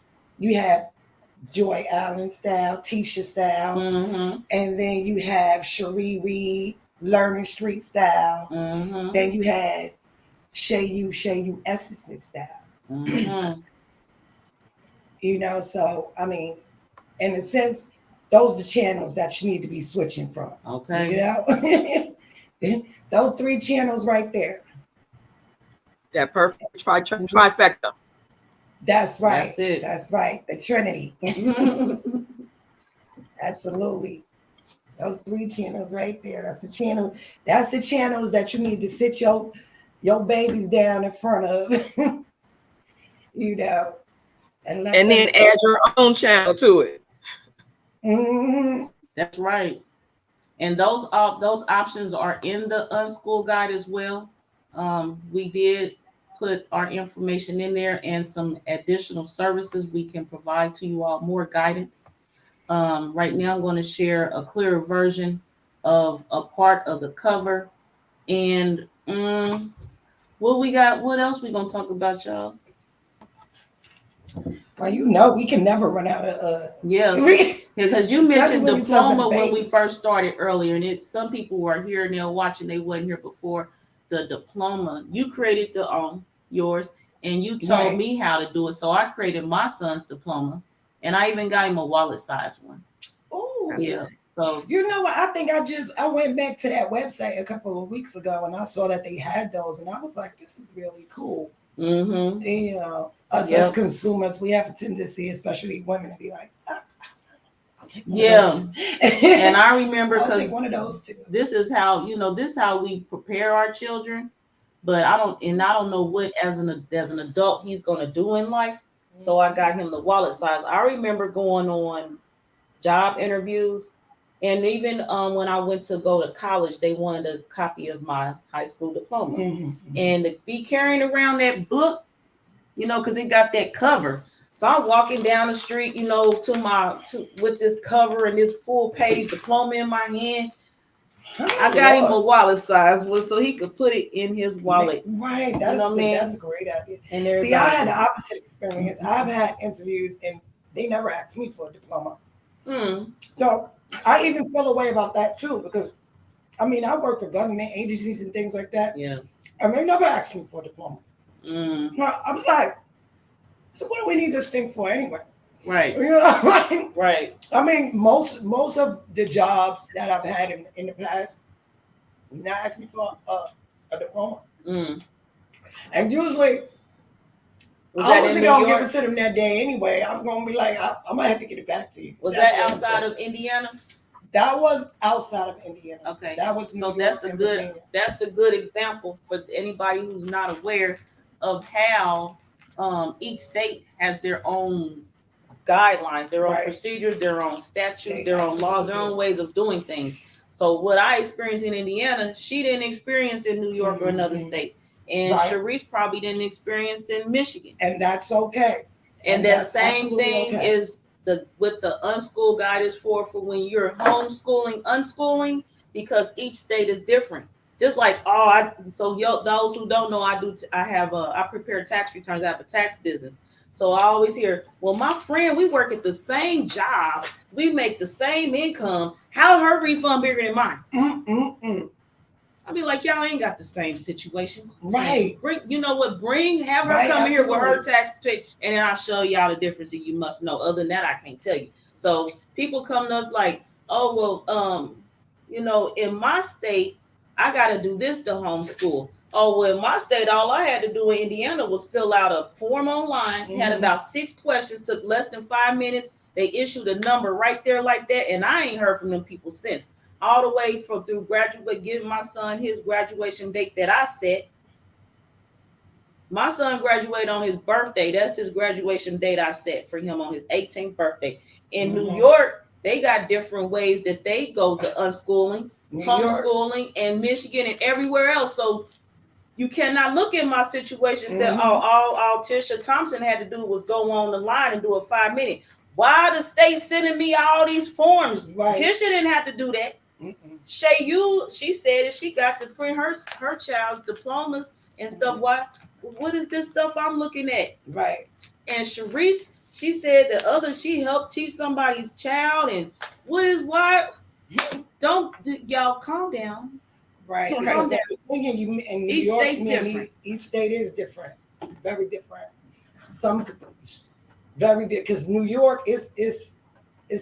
Joy Allen style, Tisha style, and then you have Cherie Reed, Learning Street style. Then you have Shay You Essence style. So I mean, in a sense, those are the channels that you need to be switching from. Okay. Those 3 channels right there. That perfect trifecta. That's right. That's it. That's right. The Trinity. Absolutely. Those 3 channels right there. That's the channel. That's the channels that you need to sit your babies down in front of. And then add your own channel to it. That's right. And those options are in the Unschool guide as well. We did put our information in there and some additional services we can provide to you all, more guidance. Right now, I'm going to share a clearer version of a part of the cover. And what we got? What else we going to talk about, y'all? Well, we can never run out of because you mentioned diploma when we first started earlier, and some people were here and they're watching, they wasn't here before. The diploma, you created yours, and you told me how to do it, so I created my son's diploma, and I even got him a wallet size one. Oh yeah. So what? I think I went back to that website a couple of weeks ago, and I saw that they had those, and I was like, this is really cool. And, us as consumers, we have a tendency, especially women, to be like, I'll take one of those too. And I remember because one of those too. This is how we prepare our children, but I don't know what as an adult he's going to do in life. So I got him the wallet size. I remember going on job interviews, and even when I went to go to college, they wanted a copy of my high school diploma, and to be carrying around that book, because it got that cover. So I'm walking down the street, with this cover and this full page diploma in my hand. I got him a wallet size so he could put it in his wallet. Right. You know what I mean? That's a great idea. And See, I had the opposite experience. I've had interviews and they never asked me for a diploma. So I even feel a way about that too, because I mean, I work for government agencies and things like that. Yeah. And they never asked me for a diploma. I was like, so what do we need this thing for anyway? Right. You know, right. I mean, most of the jobs that I've had in the past, not ask me for a diploma. And usually, I wasn't gonna give it to them that day anyway. I'm gonna be like, I'm gonna have to get it back to you. Was that outside of Indiana? That was outside of Indiana. Okay. That was New York that's a and good Virginia. That's a good example for anybody who's not aware of how each state has their own guidelines, their own procedures, their own statutes, their own laws, their own ways of doing things. So what I experienced in Indiana, she didn't experience in New York or another state. And Sharice probably didn't experience in Michigan. And that's okay. And that same thing is with the unschool guide is for when you're homeschooling, unschooling, because each state is different. Just like those who don't know, I prepare tax returns. I have a tax business. So I always hear, well, my friend, we work at the same job, we make the same income. How her refund bigger than mine? I'll be like, y'all ain't got the same situation. Right. Have her come here with her tax pay, and then I'll show y'all the difference that you must know. Other than that, I can't tell you. So people come to us like, oh, well, in my state, I got to do this to homeschool. Oh, well, in my state, all I had to do in Indiana was fill out a form online. Had about 6 questions, took less than 5 minutes. They issued a number right there like that, and I ain't heard from them people since. All the way through giving my son his graduation date that I set. My son graduated on his birthday. That's his graduation date I set for him on his 18th birthday. In New York, they got different ways that they go to unschooling, homeschooling, and Michigan and everywhere else. So you cannot look at my situation and say, all Tisha Thompson had to do was go on the line and do a 5-minute. Why the state sending me all these forms? Tisha didn't have to do that. She said that she got to print her child's diplomas and stuff. Why? What is this stuff I'm looking at? Right. And Sharice, she said she helped teach somebody's child. And why? Y'all calm down. Right. Calm down. Each state's different. Each state is different. Very different. Some very different, because New York is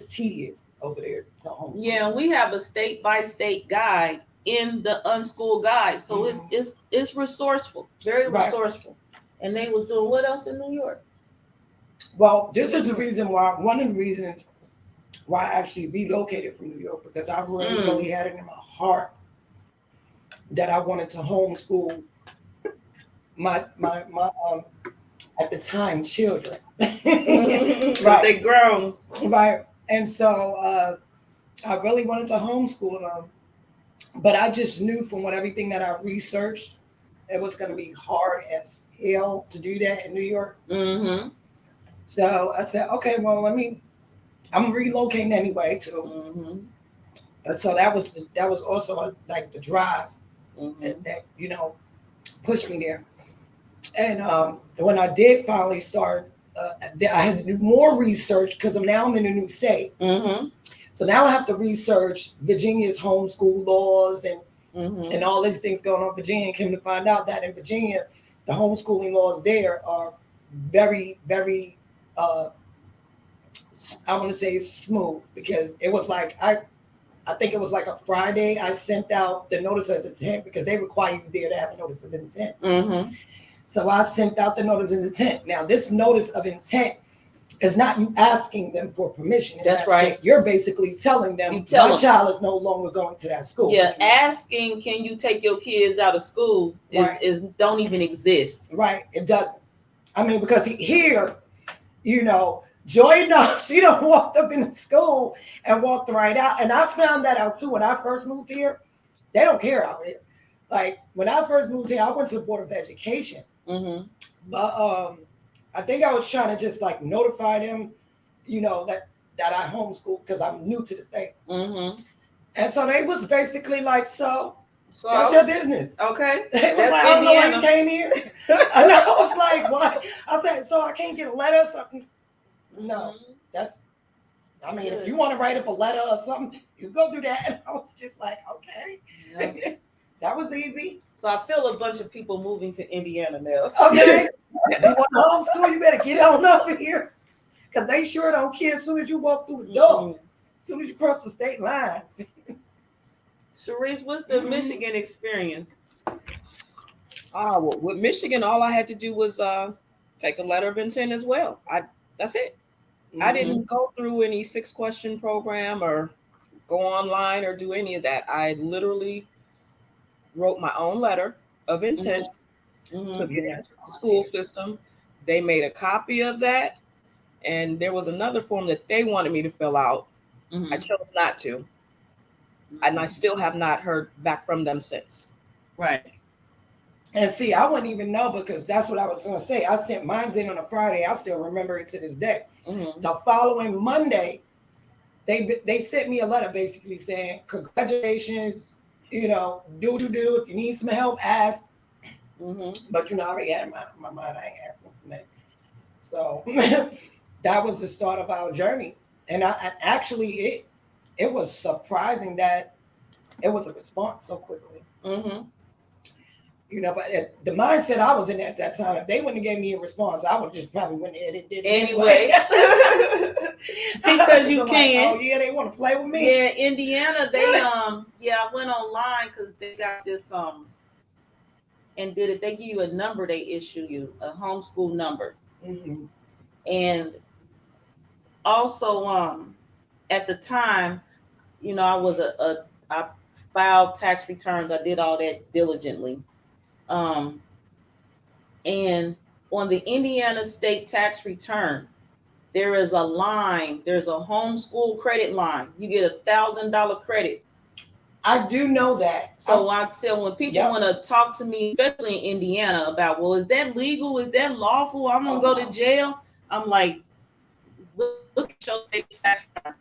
tedious over there. Yeah, we have a state by state guide in the unschool guide, so it's resourceful, very resourceful. And they was doing what else in New York? Well, this is the reason why. One of the reasons why I actually relocated from New York, because I really had it in my heart that I wanted to homeschool my at the time children. Right, they grown. Right. And so I really wanted to homeschool them, but I just knew from everything that I researched, it was going to be hard as hell to do that in New York. So I said, okay, well, I'm relocating anyway too. So that was also like the drive that pushed me there. And when I did finally start, I had to do more research because I'm in a new state. So now I have to research Virginia's homeschool laws and all these things going on in Virginia. And came to find out that in Virginia, the homeschooling laws there are very, very, I want to say smooth, because it was like, I think it was like a Friday, I sent out the notice of intent, because they require you there to have a notice of intent. So I sent out the notice of intent. Now, this notice of intent is not you asking them for permission. That's right. You're basically telling them my child is no longer going to that school. Yeah, asking, can you take your kids out of school is don't even exist. Right, it doesn't. I mean, because here, Joy, she done walked up in the school and walked right out. And I found that out too when I first moved here. They don't care out here. Like when I first moved here, I went to the Board of Education. But I think I was trying to just like notify them, that I homeschool because I'm new to the state. And so they was basically like, so So what's your business? okay, They was that's like, I don't know why you Indiana. came here. And I was like, what? I said, so I can't get a letter or something? No, that's, I mean, if you want to write up a letter or something, you go do that. And I was just like, okay. Yeah. That was easy. So I feel a bunch of people moving to Indiana now. Okay. If you want to homeschool, you better get on over here. Because they sure don't care as soon as you walk through the door. As soon as you cross the state line. Sharice, what's the Michigan experience? Well, with Michigan, all I had to do was take a letter of intent as well. That's it. I didn't go through any 6-question program or go online or do any of that. I literally wrote my own letter of intent, took it into the school system. They made a copy of that, and there was another form that they wanted me to fill out. I chose not to, and I still have not heard back from them since. Right. And see, I wouldn't even know, because that's what I was going to say. I sent mine in on a Friday. I still remember it to this day. The following Monday, they sent me a letter basically saying, congratulations, you know, do what you do. If you need some help, ask. But, you know, I already had in my mind, I ain't asking for that. So that was the start of our journey. And actually, it was surprising that it was a response so quickly. You know, but the mindset I was in at that time, if they wouldn't have gave me a response, I would just probably went ahead and did it anyway. Because you like, can. oh yeah, they want to play with me. Yeah, Indiana, they I went online because they got this and did it. They give you a number, they issue you a homeschool number, and also at the time, you know, I was I filed tax returns. I did all that diligently. And on the Indiana state tax return, there is a line. There's a homeschool credit line. You get $1,000 credit. I do know that. So I tell when people want to talk to me, especially in Indiana, about, well, is that legal? Is that lawful? I'm gonna go to jail. I'm like, look at your state tax return,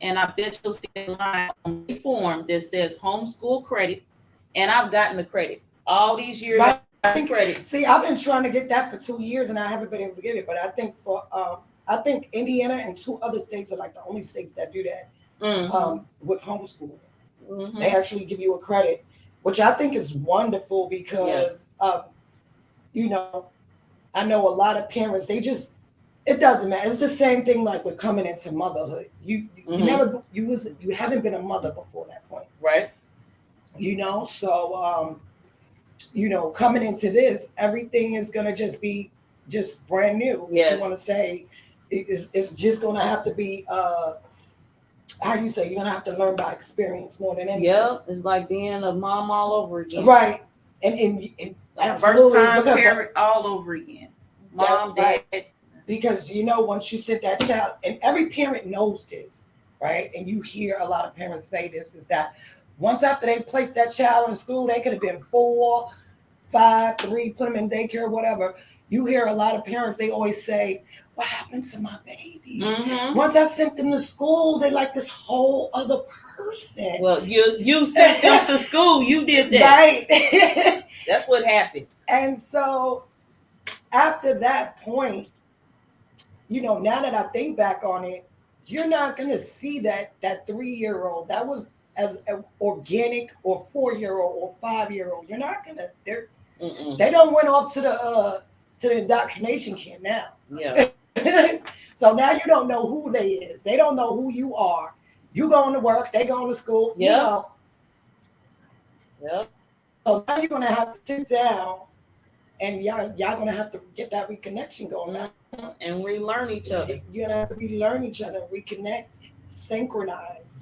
and I bet you'll see a line on the form that says homeschool credit, and I've gotten the credit all these years. Right. Credit. See, I've been trying to get that for 2 years, and I haven't been able to get it. But I think I think Indiana and 2 other states are like the only states that do that with homeschooling. They actually give you a credit, which I think is wonderful because, you know, I know a lot of parents, it doesn't matter. It's the same thing like with coming into motherhood. You haven't been a mother before that point, right? You know, so you know, coming into this, everything is gonna just be just brand new. Yes. You want to say it's just gonna have to be how you say, you're gonna have to learn by experience more than anything. Yep, it's like being a mom all over again. Right. And first time parent all over again. Mom, dad. Right. Because you know, once you sit that child, and every parent knows this, right? And you hear a lot of parents say this, is that once after they place that child in school, they could have been 4, 5, 3, put them in daycare, whatever. You hear a lot of parents, they always say, what happened to my baby? Once I sent them to school, they like this whole other person. Well, you sent them to school. You did that. Right. That's what happened. And so after that point, you know, now that I think back on it, you're not going to see that 3-year-old that was as organic, or 4-year-old or 5-year-old. You're not going to, they don't went off to the indoctrination camp now. Yeah. So now you don't know who they is. They don't know who you are. You going to work, they going to school. Yeah. You know. Yep. So now you're gonna have to sit down, and y'all gonna have to get that reconnection going now. And relearn each other. You're gonna have to relearn each other, reconnect, synchronize.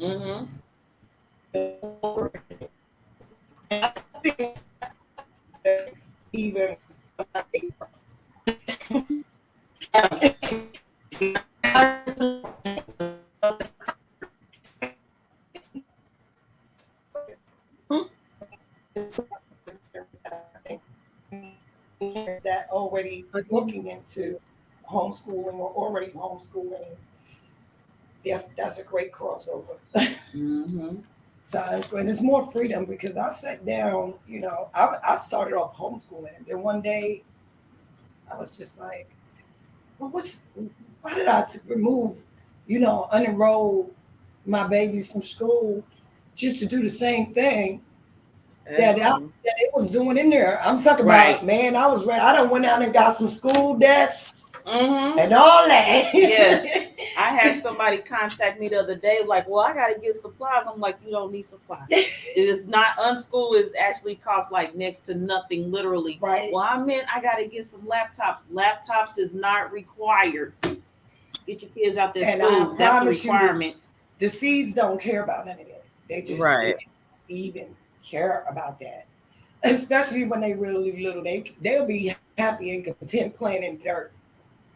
Even that already looking into homeschooling or already homeschooling, that's a great crossover. times, and it's more freedom because I sat down, I started off homeschooling. And then one day I was just like, well, why did I remove, unenroll my babies from school just to do the same thing that it was doing in there? I'm talking about, man, I was ready. I done went out and got some school desks and all that. Yes. I had somebody contact me the other day, like, well, I got to get supplies. I'm like, you don't need supplies. It is not, unschool is actually cost like next to nothing, literally. Right. Well, I meant I got to get some laptops. Laptops is not required. Get your kids out there school. That's the requirement. The seeds don't care about none of that. They just didn't even care about that. Especially when they really little. They'll be happy and content playing in dirt.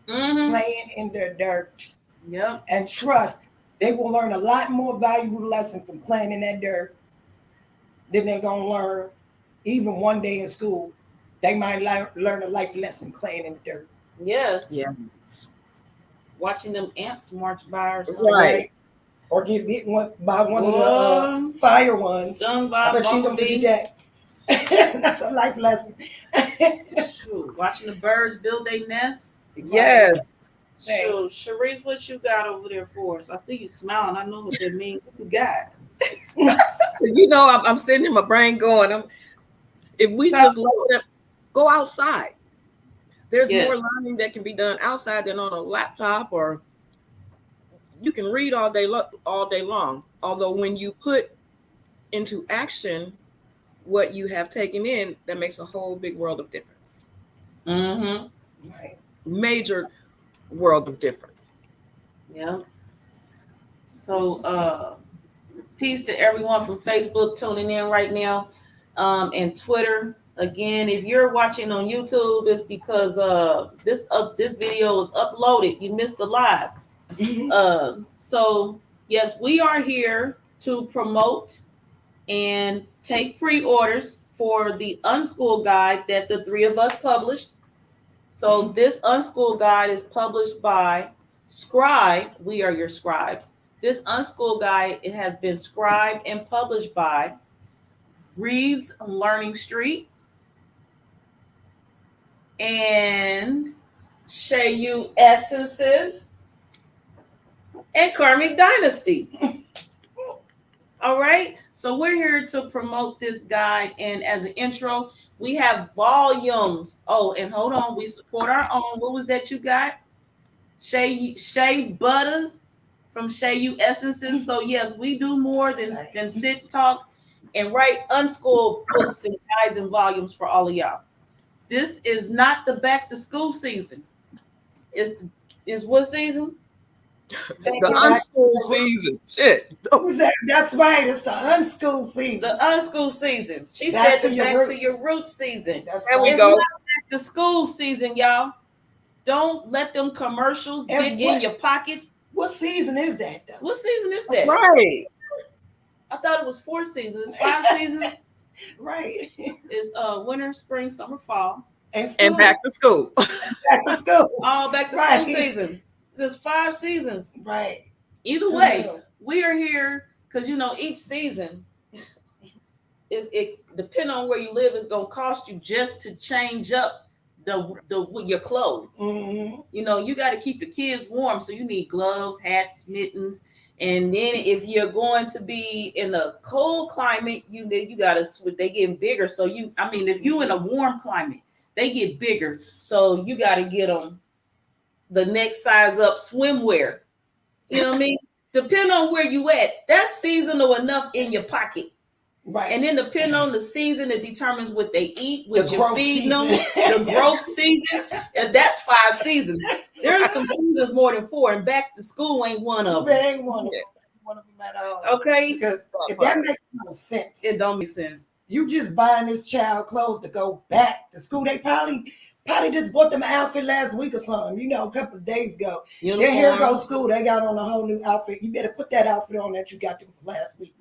Playing in their dirt. Yep. And trust, they will learn a lot more valuable lessons from playing in that dirt than they're going to learn even one day in school. They might learn a life lesson playing in the dirt. Yes. Yeah. Watching them ants march by or something. Right. Or get bit by one of the fire ones. Stung by I bet you don't forget that. That's a life lesson. Shoot. Watching the birds build their nests. Yes. So, Sharice, what you got over there for us? I see you smiling. I know what that means. What you got? I'm sitting in my brain going, if we just let them go outside, there's more learning that can be done outside than on a laptop, or you can read all day long. Although when you put into action what you have taken in, that makes a whole big world of difference. Mm-hmm. Right. Major world of difference. Yeah. So peace to everyone from Facebook tuning in right now, and Twitter. Again, if you're watching on YouTube, it's because this video was uploaded. You missed the live. So yes, we are here to promote and take pre-orders for the Unschool guide that the three of us published. So this Unschool guide is published by Scribe. We are your scribes. This Unschool guide, it has been scribed and published by Reed's Learning Street and Shayu Essences and Karmic Dynasty. All right. So we're here to promote this guide. And as an intro, we have volumes. Oh, and hold on. We support our own. What was that you got? Shea Butters from Shayu Essences. So yes, we do more than sit, talk, and write unschooled books and guides and volumes for all of y'all. This is not the back to school season. It's what season? The unschool season. Shit. That's right. It's the unschool season. The unschool season. She said the back to your roots season. There we go. It's not back to school season, y'all. Don't let them commercials get in your pockets. What season is that, though? What season is that? Right. I thought it was 4 seasons. It's 5 seasons. Right. It's winter, spring, summer, fall. And back to school. Back to school. All back to school season. There's 5 seasons. Right. Either way, we are here because each season depending on where you live, is gonna cost you just to change up your clothes. Mm-hmm. You got to keep the kids warm, so you need gloves, hats, mittens. And then if you're going to be in a cold climate, you got to switch. They get bigger. So if you in a warm climate, they get bigger. So you got to get them the next size up swimwear. You know what I mean? Depending on where you at, that's seasonal enough in your pocket. Right. And then depending on the season, it determines what they eat, what you're feeding them, the growth season. And that's 5 seasons. There are some seasons more than 4, and back to school ain't one of them. It ain't one of them at all. Okay? Because if that makes no sense. It don't make sense. You just buying this child clothes to go back to school. They probably just bought them an outfit last week or something, a couple of days ago. Then here goes school. They got on a whole new outfit. You better put that outfit on that you got them last week.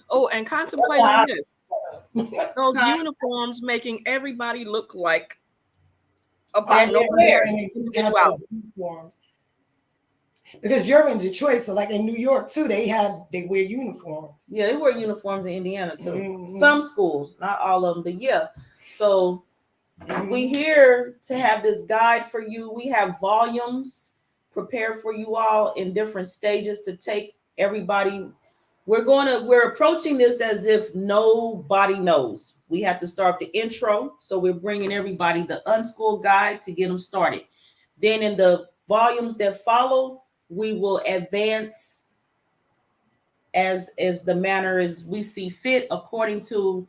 Oh, and contemplate on this. Those uniforms making everybody look like about nowhere. Uniforms. Because you're in Detroit, so like in New York too, they wear uniforms. Yeah, they wear uniforms in Indiana too. Mhm. Some schools, not all of them, but yeah. So Mhm. we here to have this guide for you. We have volumes prepared for you all in different stages to take everybody. We're approaching this as if nobody knows. We have to start the intro, so we're bringing everybody the unschooled guide to get them started. Then in the volumes that follow, we will advance as the manner as we see fit, according to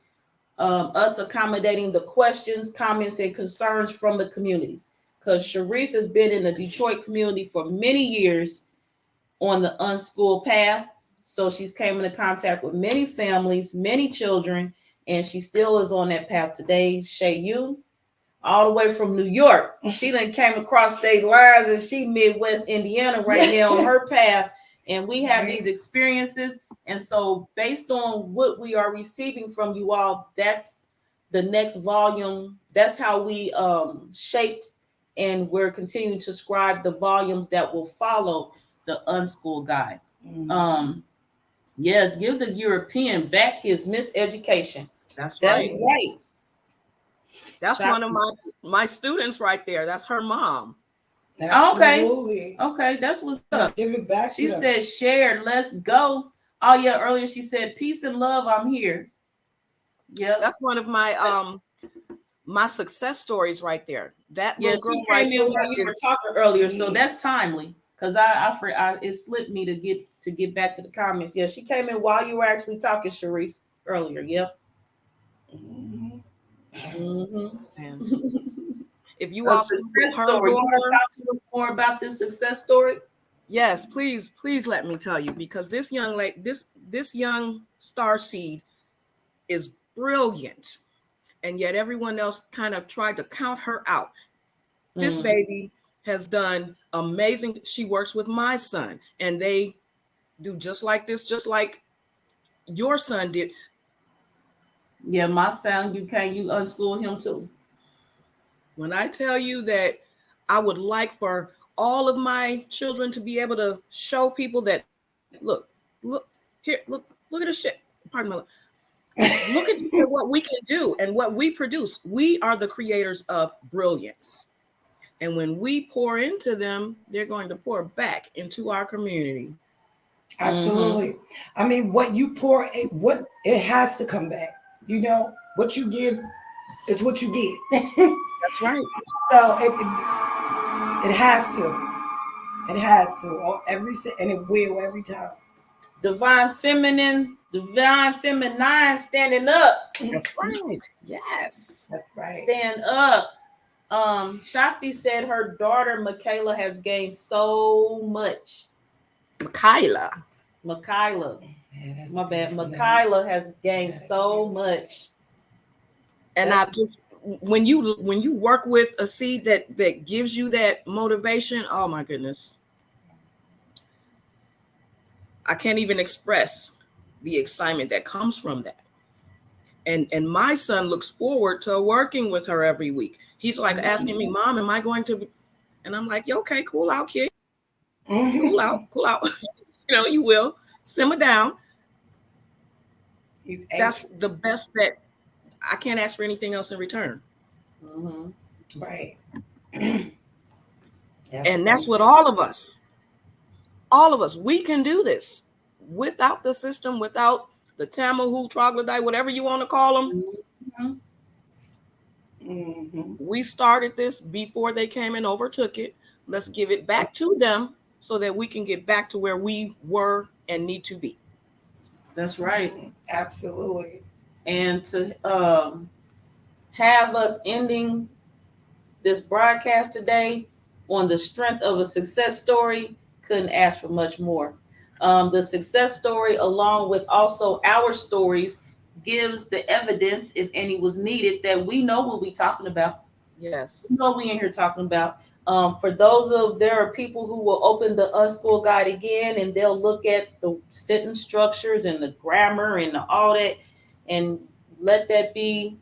us accommodating the questions, comments, and concerns from the communities. Because Sharice has been in the Detroit community for many years on the unschooled path. So she's came into contact with many families, many children, and she still is on that path today. Shay Yu, all the way from New York. She done came across state lines and she Midwest Indiana right now on her path. And we have these experiences. And so based on what we are receiving from you all, that's the next volume. That's how we shaped, and we're continuing to scribe the volumes that will follow the unschooled guide. Mhm. Yes, give the European back his miseducation. That's That's right. right. That's one of my students right there. That's her mom. Absolutely. Okay, that's what's up. Give it back. She said, "Share, let's go." Oh yeah, earlier she said, "Peace and love, I'm here." Yep. That's one of my success stories right there. That Yeah, little girl she right came in there while you were is talking earlier, so that's timely. Cause I it slipped me to get back to the comments. Yeah, she came in while you were actually talking, Sharice, earlier. Yep. Mhm. and if you A all see success her story. You want to daughter, talk to us more about this success story? yes, please let me tell you, because this young lady, this young star seed is brilliant, and yet everyone else kind of tried to count her out. This baby has done amazing. She works with my son, and they do just like this, just like your son did. Yeah, my son, you unschool him too. When I tell you that I would like for all of my children to be able to show people that, look here, look at this shit. Pardon my. Look at what we can do and what we produce. We are the creators of brilliance. And when we pour into them, they're going to pour back into our community. Absolutely. I mean, what you pour, what it has to come back. You know, what you give is what you get. That's right. So it has to. It has to. And it will every time. Divine feminine standing up. That's right. Yes. That's right. Stand up. Shakti said her daughter Michaela has gained so much. Michaela. Yeah, My bad. Michaela has gained so much. And I just when you work with a seed that gives you that motivation, oh my goodness. I can't even express the excitement that comes from that. And my son looks forward to working with her every week. He's like asking me, "Mom, am I going to?" And I'm like, "Yeah, okay, cool out, kid. Cool out. You know, you will simmer down." That's the best that I can't ask for anything else in return. Right. And that's what all of us, we can do this without the system, without the Tamahu, troglodyte, whatever you want to call them. We started this before they came and overtook it. Let's give it back to them so that we can get back to where we were and need to be. That's right. Absolutely. And to have us ending this broadcast today on the strength of a success story, couldn't ask for much more. The success story, along with also our stories, gives the evidence, if any was needed, that we know what we're talking about. Yes. We know we in here talking about. There are people who will open the unschooled guide again, and they'll look at the sentence structures and the grammar and all that, and let that be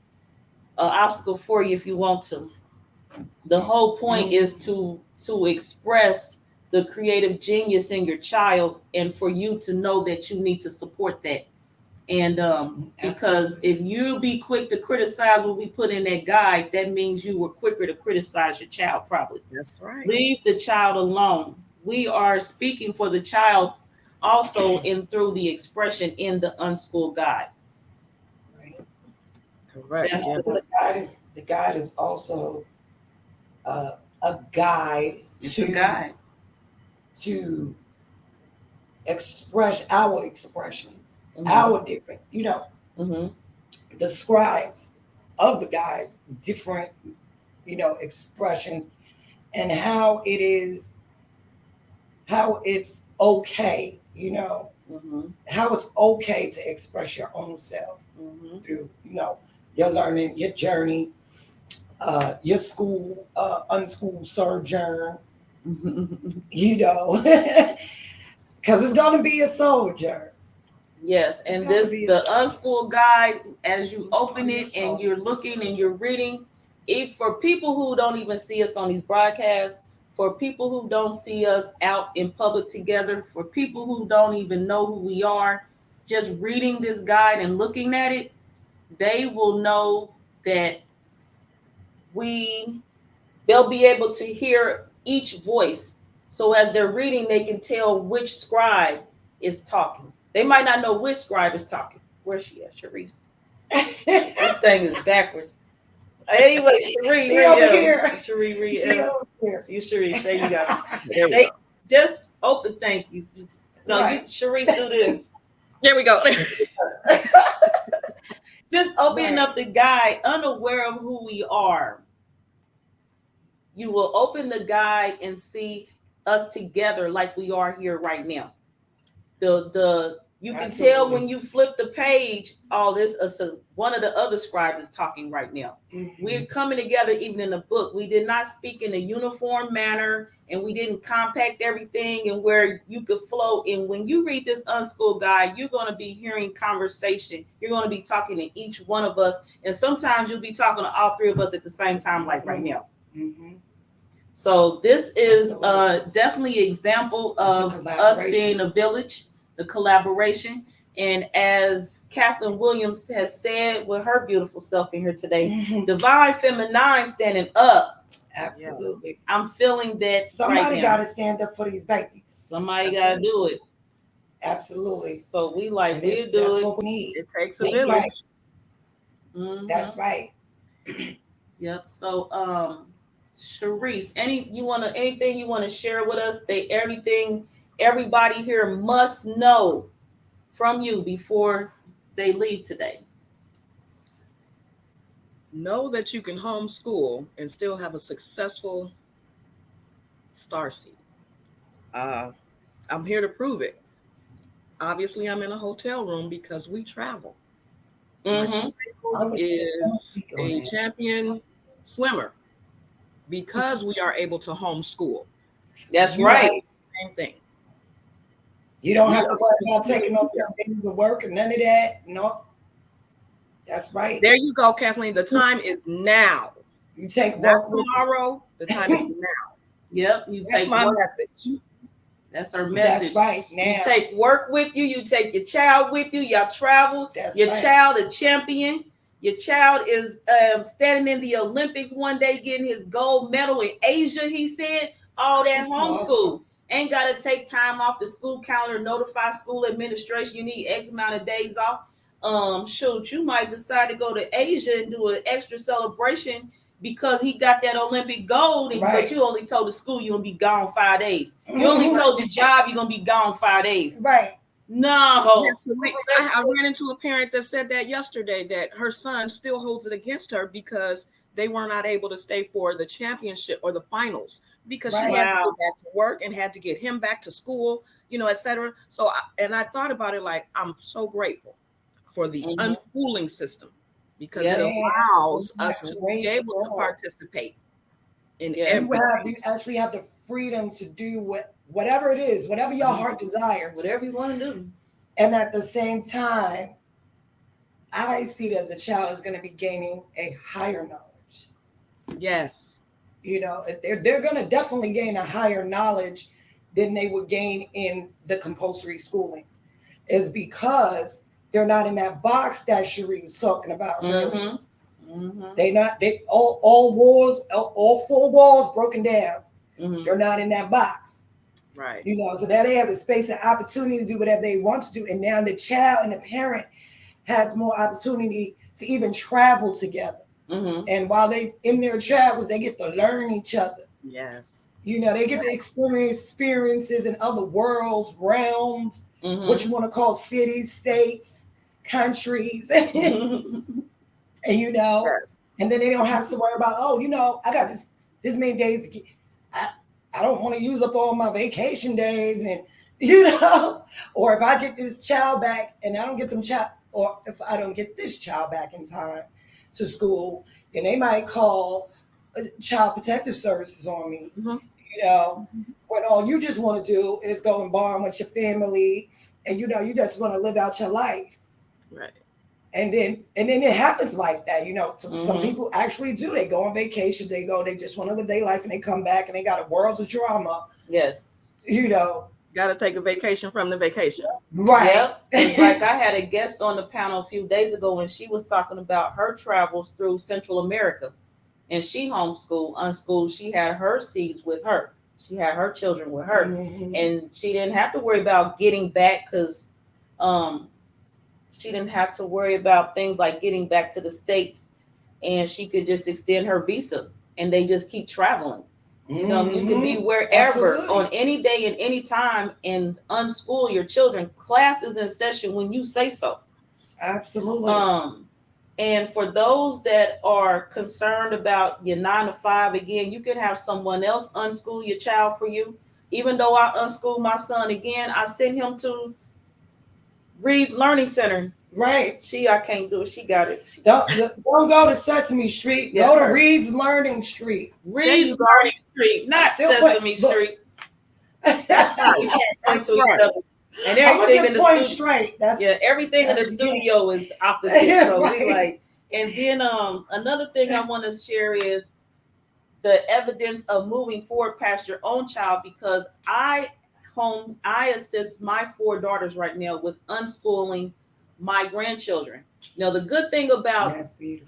an obstacle for you if you want to. The whole point is to express the creative genius in your child, and for you to know that you need to support that. And because if you be quick to criticize what we put in that guide, that means you were quicker to criticize your child, probably. That's right. Leave the child alone. We are speaking for the child also in through the expression in the unschooled guide. Right. Correct. That's Yeah. The guide is also a guide It's a guide. to express our expressions, Mhm. our different, Mm-hmm. the scribes of the guys, different, expressions, and how it's okay, Mm-hmm. how it's okay to express your own self Mm-hmm. through, your learning, your journey, your school, unschooled sojourn, because it's going to be a sojourn. Yes, It's and gonna this be a the sojourn. unschooled guide, as you open Your it and soul, you're your looking soul. and you're reading, if for people who don't even see us on these broadcasts, for people who don't see us out in public together, for people who don't even know who we are, just reading this guide and looking at it, they will know that we they'll be able to hear each voice. So as they're reading, they can tell which scribe is talking. They might not know which scribe is talking. Where's she at, Sharice? This thing is backwards. Anyway, Sharice, She over here. Sharice, read. She over here. You, Sharice, there you go. There we They go. just open. Thank you. No, Right. you, Sharice, do this. There we go. Just opening Right. up the guide, unaware of who we are. You will open the guide and see us together like we are here right now. The you can tell when you flip the page, all this one of the other scribes is talking right now. Mm-hmm. We're coming together even in the book. We did not speak in a uniform manner, and we didn't compact everything and where you could flow. And when you read this unschooled guide, you're going to be hearing conversation. You're going to be talking to each one of us, and sometimes you'll be talking to all three of us at the same time, like right now. Mm-hmm. So this is definitely an example Just of us being a village, the collaboration. And as Kathleen Williams has said with her beautiful self in here today, Mm-hmm. divine feminine standing up. Absolutely. I'm feeling that Somebody right got to stand up for these babies. Somebody got to do it. Absolutely. So we we'll do it. That's what we need. It takes a village. Right. Mm-hmm. That's right. Yep. So Sharice, anything you want to share with us? Everybody here must know from you before they leave today. Know that you can homeschool and still have a successful starseed. I'm here to prove it. Obviously, I'm in a hotel room because we travel. Mm-hmm. My child is a champion swimmer because we are able to homeschool. That's right. Same thing. You don't have to worry about taking off your baby to work or none of that. No. That's right. There you go, Kathleen. The time is now. You take work tomorrow. The time is now. Yep. That's my message. That's her message. That's right. Now. You take work with you. You take your child with you. Y'all travel. Your child a champion. Your child is standing in the Olympics one day, getting his gold medal in Asia. He said, all that homeschool. Awesome. Ain't got to take time off the school calendar, notify school administration. You need X amount of days off. Shoot, you might decide to go to Asia and do an extra celebration because he got that Olympic gold, but you only told the school you're going to be gone 5 days. You only told your job you're going to be gone 5 days. Right. No. I ran into a parent that said that yesterday, that her son still holds it against her because they were not able to stay for the championship or the finals because she had to go back to work and had to get him back to school, etc. So, I thought about it like, I'm so grateful for the unschooling system because it allows us to be able to participate in everything. You actually have the freedom to do whatever it is, whatever your heart desires. Whatever you want to do. And at the same time, I see it as a child is going to be gaining a higher knowledge. Yes. They're going to definitely gain a higher knowledge than they would gain in the compulsory schooling, is because they're not in that box that Cherie was talking about earlier. They all walls, all four walls broken down. They're not in that box. Right. So now they have the space and opportunity to do whatever they want to do. And now the child and the parent has more opportunity to even travel together. And while they in their travels, they get to learn each other. Yes. They get to experiences in other worlds, realms, what you want to call cities, states, countries. And Yes. and then they don't have to worry about, I got this many days to get, I don't want to use up all my vacation days, and or if I get this child back and I don't get them child, or if I don't get this child back in time to school, then they might call Child Protective Services on me. When all you just want to do is go and bond with your family, and you just want to live out your life. Right. And then it happens like that. Some people actually do. They go on vacation. They just want to live their life, and they come back and they got a world of drama. Yes. Got to take a vacation from the vacation. Right. Yep. It's like I had a guest on the panel a few days ago, and she was talking about her travels through Central America, and she homeschooled, unschooled. She had her seeds with her. She had her children with her, and she didn't have to worry about getting back because, she didn't have to worry about things like getting back to the States, and she could just extend her visa and they just keep traveling. You can be wherever on any day and any time and unschool your children. Class is in session when you say so. Absolutely. And for those that are concerned about your 9 to 5, again, you can have someone else unschool your child for you. Even though I unschool my son again, I send him to Reed's Learning Center. Right. I can't do it. She got it. Don't go to Sesame Street. Yeah, go to Reed's Learning Street. Reed's Learning Street, not Sesame Street. And everything in the straight. Everything in the studio is opposite. So right. we like, and then another thing I want to share is the evidence of moving forward past your own child, because I assist my 4 daughters right now with unschooling my grandchildren. Now, the good thing about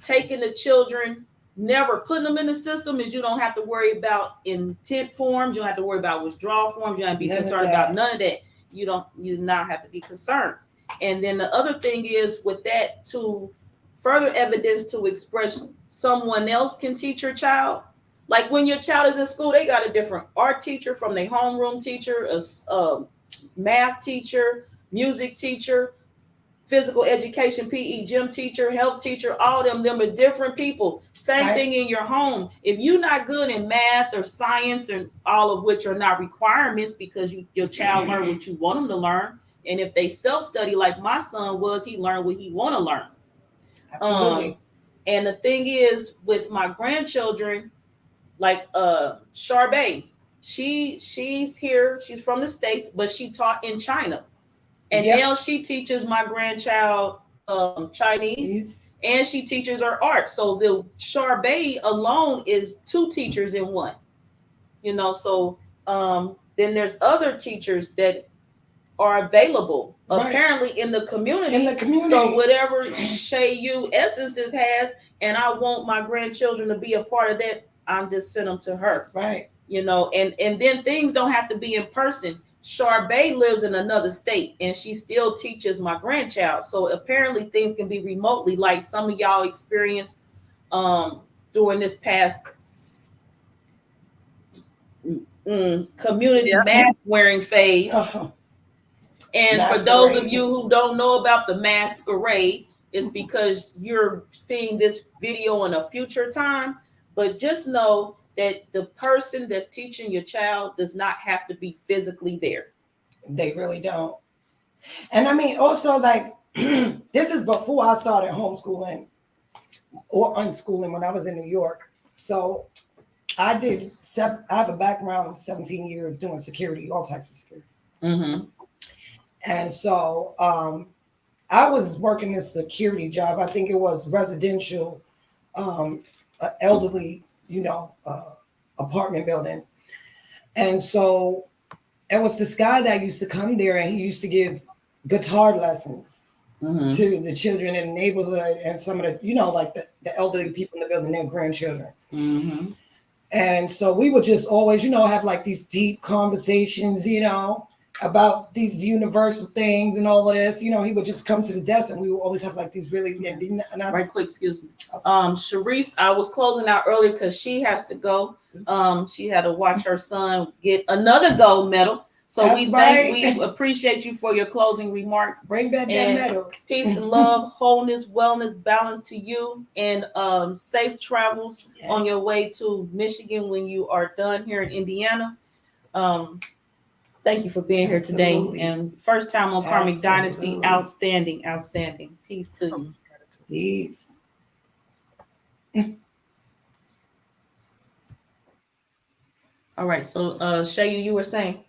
taking the children, never putting them in the system, is you don't have to worry about intent forms. You don't have to worry about withdrawal forms. You don't have to be concerned about none of that. You do not have to be concerned. And then the other thing is with that, to further evidence to express someone else can teach your child. Like when your child is in school, they got a different art teacher from their homeroom teacher, a math teacher, music teacher, physical education, PE, gym teacher, health teacher, all them are different people. Same thing in your home. If you're not good in math or science, and all of which are not requirements because your child learn what you want them to learn. And if they self-study like my son was, he learned what he want to learn. Absolutely. And the thing is with my grandchildren, like Charbay, she's here, she's from the States, but she taught in China. And now she teaches my grandchild Chinese, and she teaches her art. So the Charbay alone is 2 teachers in one. So then there's other teachers that are available apparently in the community. So whatever Shay U Essences has, and I want my grandchildren to be a part of that, I'm just send them to her. That's right. And then things don't have to be in person. Charbay lives in another state and she still teaches my grandchild. So apparently things can be remotely, like some of y'all experienced during this past community mask wearing phase. And masquerade. For those of you who don't know about the masquerade, it's because you're seeing this video in a future time. But just know that the person that's teaching your child does not have to be physically there. They really don't. And I mean, also, like, this is before I started homeschooling or unschooling when I was in New York. So I have a background of 17 years doing security, all types of security. Mm-hmm. And so I was working this security job. I think it was residential, elderly, apartment building. And so it was this guy that used to come there, and he used to give guitar lessons to the children in the neighborhood and some of the, like the elderly people in the building, their grandchildren. And so we would just always, have like these deep conversations, about these universal things and all of this. He would just come to the desk, and we would always have like these really right quick, excuse me. Sharice, I was closing out earlier because she has to go. She had to watch her son get another gold medal. So we appreciate you for your closing remarks. Bring back that medal. Peace and love, wholeness, wellness, balance to you, and safe travels on your way to Michigan when you are done here in Indiana. Thank you for being here today. And first time on Karmic Dynasty. Outstanding. Peace to you. Peace. All right. So, Shayu, you were saying?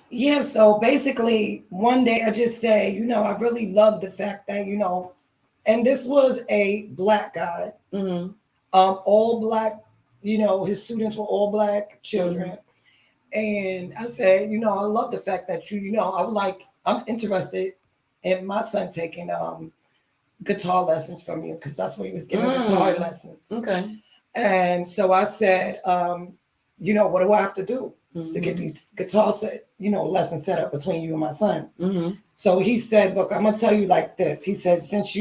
Yeah. So basically, one day I just say, I really love the fact that, and this was a Black guy, all Black, his students were all Black children. And I said, I love the fact that I'm interested in my son taking guitar lessons from you, because that's what he was giving guitar lessons. Okay. And so I said, what do I have to do to get these guitar lessons set up between you and my son? So he said, look, I'm gonna tell you like this. He said, since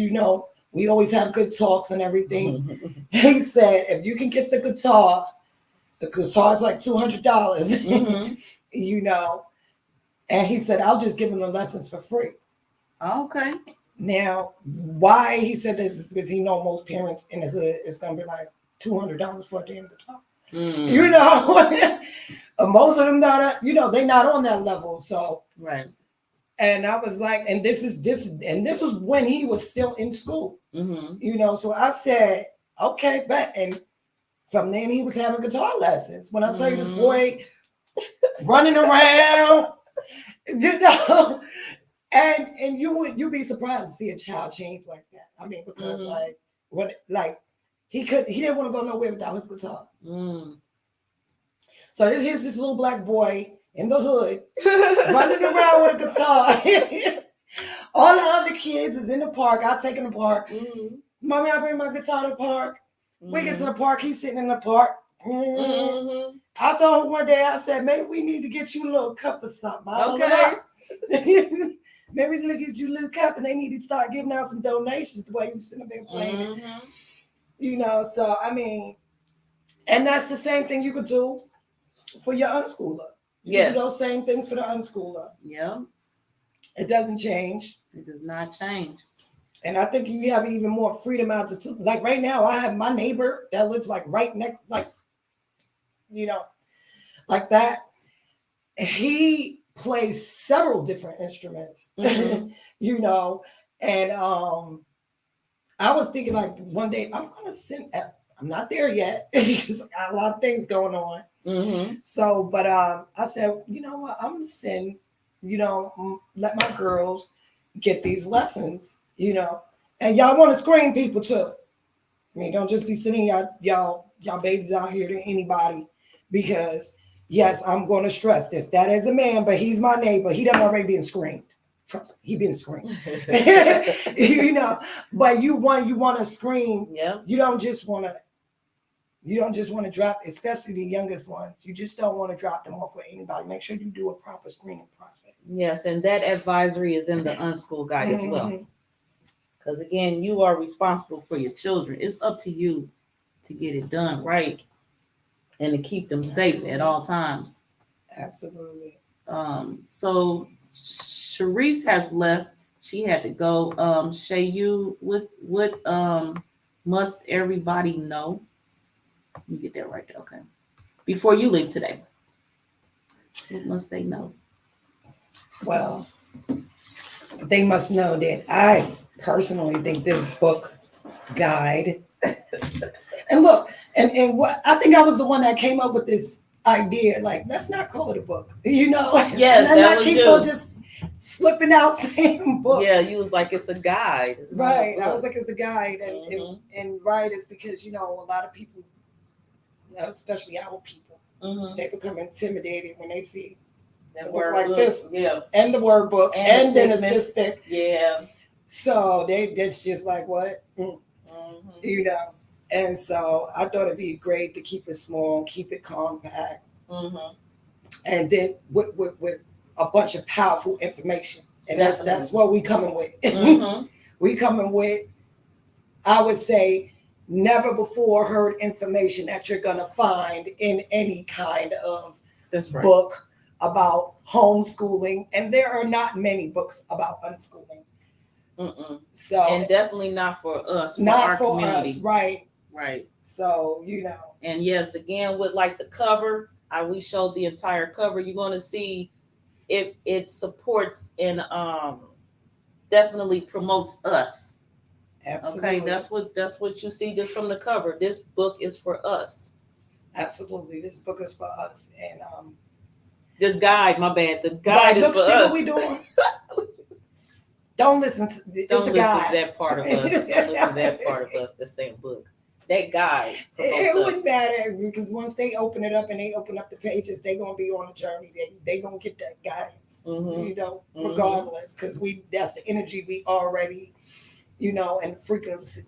we always have good talks and everything. He said, if you can get the guitar is like $200, and he said, I'll just give him the lessons for free. Okay. Now, why he said this is because most parents in the hood is gonna be like $200 for a damn guitar. Most of them not, they're not on that level. So right. And I was like, and this was when he was still in school. So I said, okay, bet. And from then he was having guitar lessons. When I tell you this boy running around, and you'd be surprised to see a child change like that. I mean, because he didn't want to go nowhere without his guitar. So here's this little Black boy in the hood running around with a guitar. All the other kids is in the park. I take him to the park. Mommy, I bring my guitar to the park. We get to the park. He's sitting in the park. I told him one day, I said, maybe we need to get you a little cup or something. Okay. Maybe we get you a little cup, and they need to start giving out some donations the way you sitting there playing. So I mean, and that's the same thing you could do for your unschooler. You do those same things for the unschooler. Yeah. It doesn't change. It does not change. And I think you have even more freedom out to, like right now, I have my neighbor that lives like right next, like that. He plays several different instruments, and I was thinking like one day I'm going to send, I'm not there yet. Just got a lot of things going on. So, but I said, you know what, I'm going to send, let my girls get these lessons, and y'all want to screen people too. I mean, don't just be sending y'all babies out here to anybody, because yes, I'm going to stress this. That is a man, but he's my neighbor. He done already been screened. Trust me, he been screened. But you want to screen. Yeah. You don't just want to drop, especially the youngest ones. You just don't want to drop them off with anybody. Make sure you do a proper screening process. Yes, and that advisory is in the Unschool Guide as well. Because again, you are responsible for your children. It's up to you to get it done right and to keep them safe at all times. Absolutely. So Sharice has left. She had to go. Shayu, what must everybody know? Let me get that right there. Okay. Before you leave today, what must they know? Well, they must know that I personally think this book guide, and look, and what I think I was the one that came up with this idea. Like, let's not call it a book, Yes, and that was you. On just slipping out saying book. Yeah, you was like, it's a guide. It's right. I was like, it's a guide, and right is because a lot of people, especially our people, they become intimidated when they see That book word like book, this, yeah, and the word book, and and the then it's thickness. this thick. Yeah. So that's just like what, you know. And so I thought it'd be great to keep it small, keep it compact, and then with a bunch of powerful information. And that's what we coming with. We coming with, I would say, never before heard information that you're gonna find in any kind of book about homeschooling. And there are not many books about unschooling. So, and definitely not for us, not our for community. us, right? Right. So, you know. And yes, again, with like the cover, we showed the entire cover. You're going to see it supports and definitely promotes us. Absolutely. Okay, that's what you see just from the cover. This book is for us. Absolutely, this book is for us. And this guide, my bad, the guide is look, for see us. What we doing? Don't listen to don't listen to that part of us. Don't listen to that part of us that's saying book. That guide it wouldn't matter, because once they open it up and they open up the pages, they're gonna be on a journey. They gonna get that guidance, you know, regardless, because that's the energy we already, you know, and frequency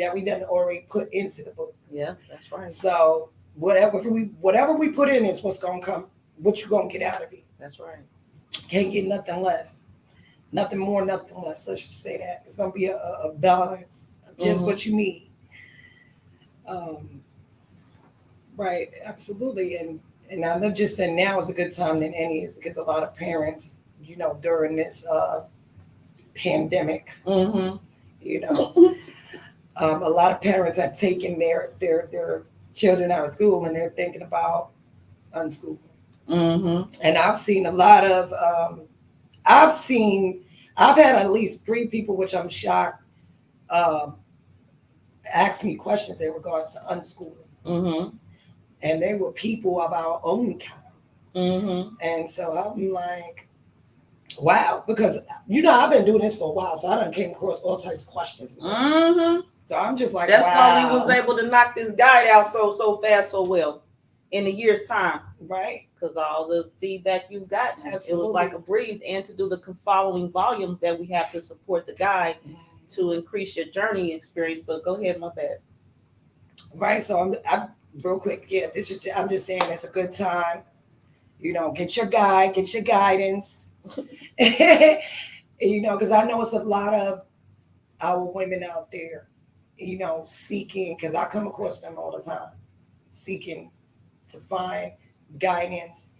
that we done already put into the book. Yeah, that's right. So whatever we put in is what's gonna come, what you gonna get out of it. That's right. Can't get nothing less, nothing more, nothing less. Let's just say that it's gonna be a balance of just what you need. Right, absolutely. And I'm just saying now is a good time than any, is because a lot of parents, you know, during this pandemic, you know, a lot of parents have taken their children out of school, and they're thinking about unschooling. And I've seen a lot of I've had at least 3 people, which I'm shocked, ask me questions in regards to unschooling. And they were people of our own kind. And so I'm like, wow, because, you know, I've been doing this for a while, so I done came across all types of questions. So I'm just like, that's wow. why we was able to knock this guide out so fast, so well in a year's time. Right. Because all the feedback you've gotten, Absolutely. It was like a breeze. And to do the following volumes that we have to support the guide to increase your journey experience. But go ahead, my bad. Right. So I'm real quick. Yeah, I'm just saying it's a good time. You know, get your guide, get your guidance. You know, because I know it's a lot of our women out there, you know, seeking, because I come across them all the time, seeking to find guidance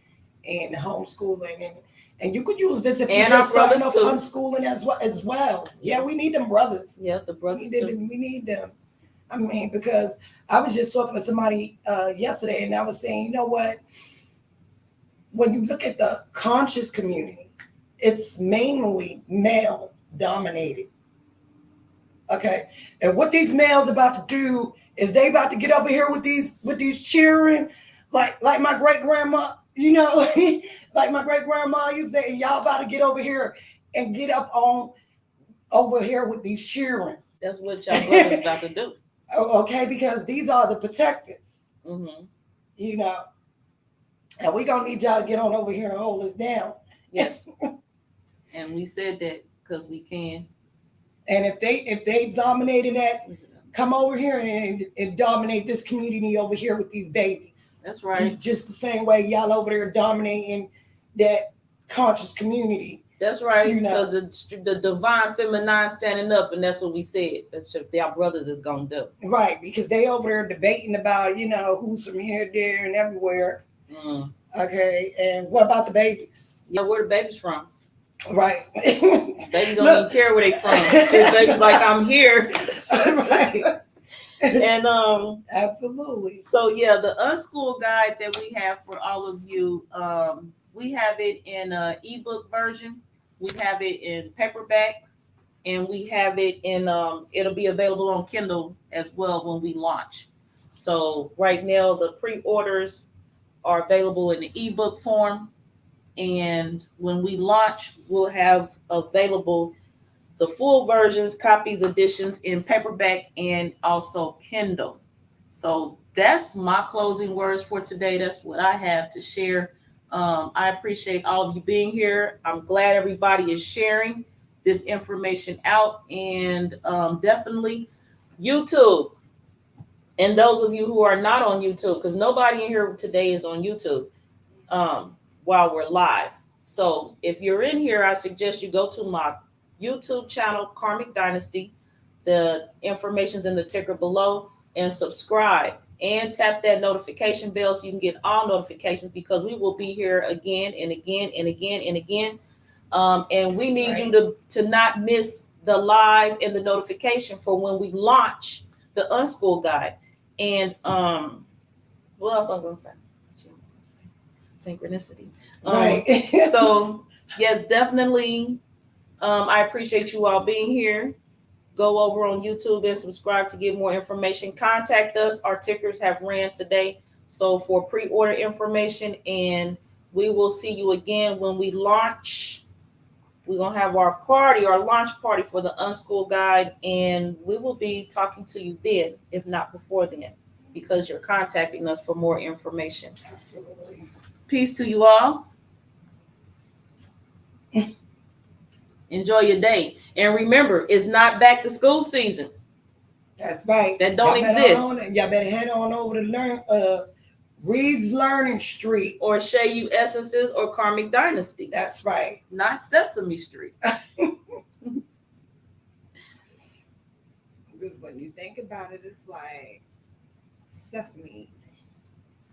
in homeschooling. And you could use this if you're just starting off unschooling as well. Yeah, we need them brothers. Yeah, the brothers too. We need them. I mean, because I was just talking to somebody yesterday, and I was saying, you know what? When you look at the conscious community, it's mainly male dominated. Okay, and what these males about to do is they about to get over here with these children, like my great grandma, you know, like my great grandma used to say, y'all about to get over here and get up on over here with these children. That's what y'all brothers about to do. Okay, because these are the protectors. You know, and we gonna need y'all to get on over here and hold us down. Yes. And we said that because we can. And if they dominating that, come over here and dominate this community over here with these babies. That's right. Just the same way y'all over there dominating that conscious community. That's right. Because the divine feminine standing up, and that's what we said. That's what our brothers is gonna do. Right, because they over there debating about, you know, who's from here, there, and everywhere. Okay, and what about the babies? Yeah, where the babies from? Right. Babies don't even care where they from. Babies like, I'm here. Right. And absolutely. So yeah, the unschool guide that we have for all of you, we have it in an ebook version, we have it in paperback, and we have it in it'll be available on Kindle as well when we launch. So right now the pre-orders are available in the ebook form. And when we launch, we'll have available the full versions, copies, editions in paperback and also Kindle. So that's my closing words for today. That's what I have to share. I appreciate all of you being here. I'm glad everybody is sharing this information out, and definitely YouTube. And those of you who are not on YouTube, because nobody in here today is on YouTube while we're live. So if you're in here, I suggest you go to my YouTube channel, Karmic Dynasty. The information's in the ticker below, and subscribe and tap that notification bell so you can get all notifications, because we will be here again and again and again and again. And we need you to not miss the live and the notification for when we launch the Unschool Guide. And what else I'm going to say? Synchronicity. Right. So yes, definitely. I appreciate you all being here. Go over on YouTube and subscribe to get more information. Contact us. Our tickers have ran today. So for pre-order information, and we will see you again when we launch. We're going to have our launch party for the Unschool Guide, and we will be talking to you then, if not before then, because you're contacting us for more information. Absolutely. Peace to you all. Enjoy your day. And remember, it's not back to school season. That's right. That don't exist. Y'all better head on over to Reed's Learning Street. Or Shayu Essences or Karmic Dynasty. That's right. Not Sesame Street. Because when you think about it, it's like Sesame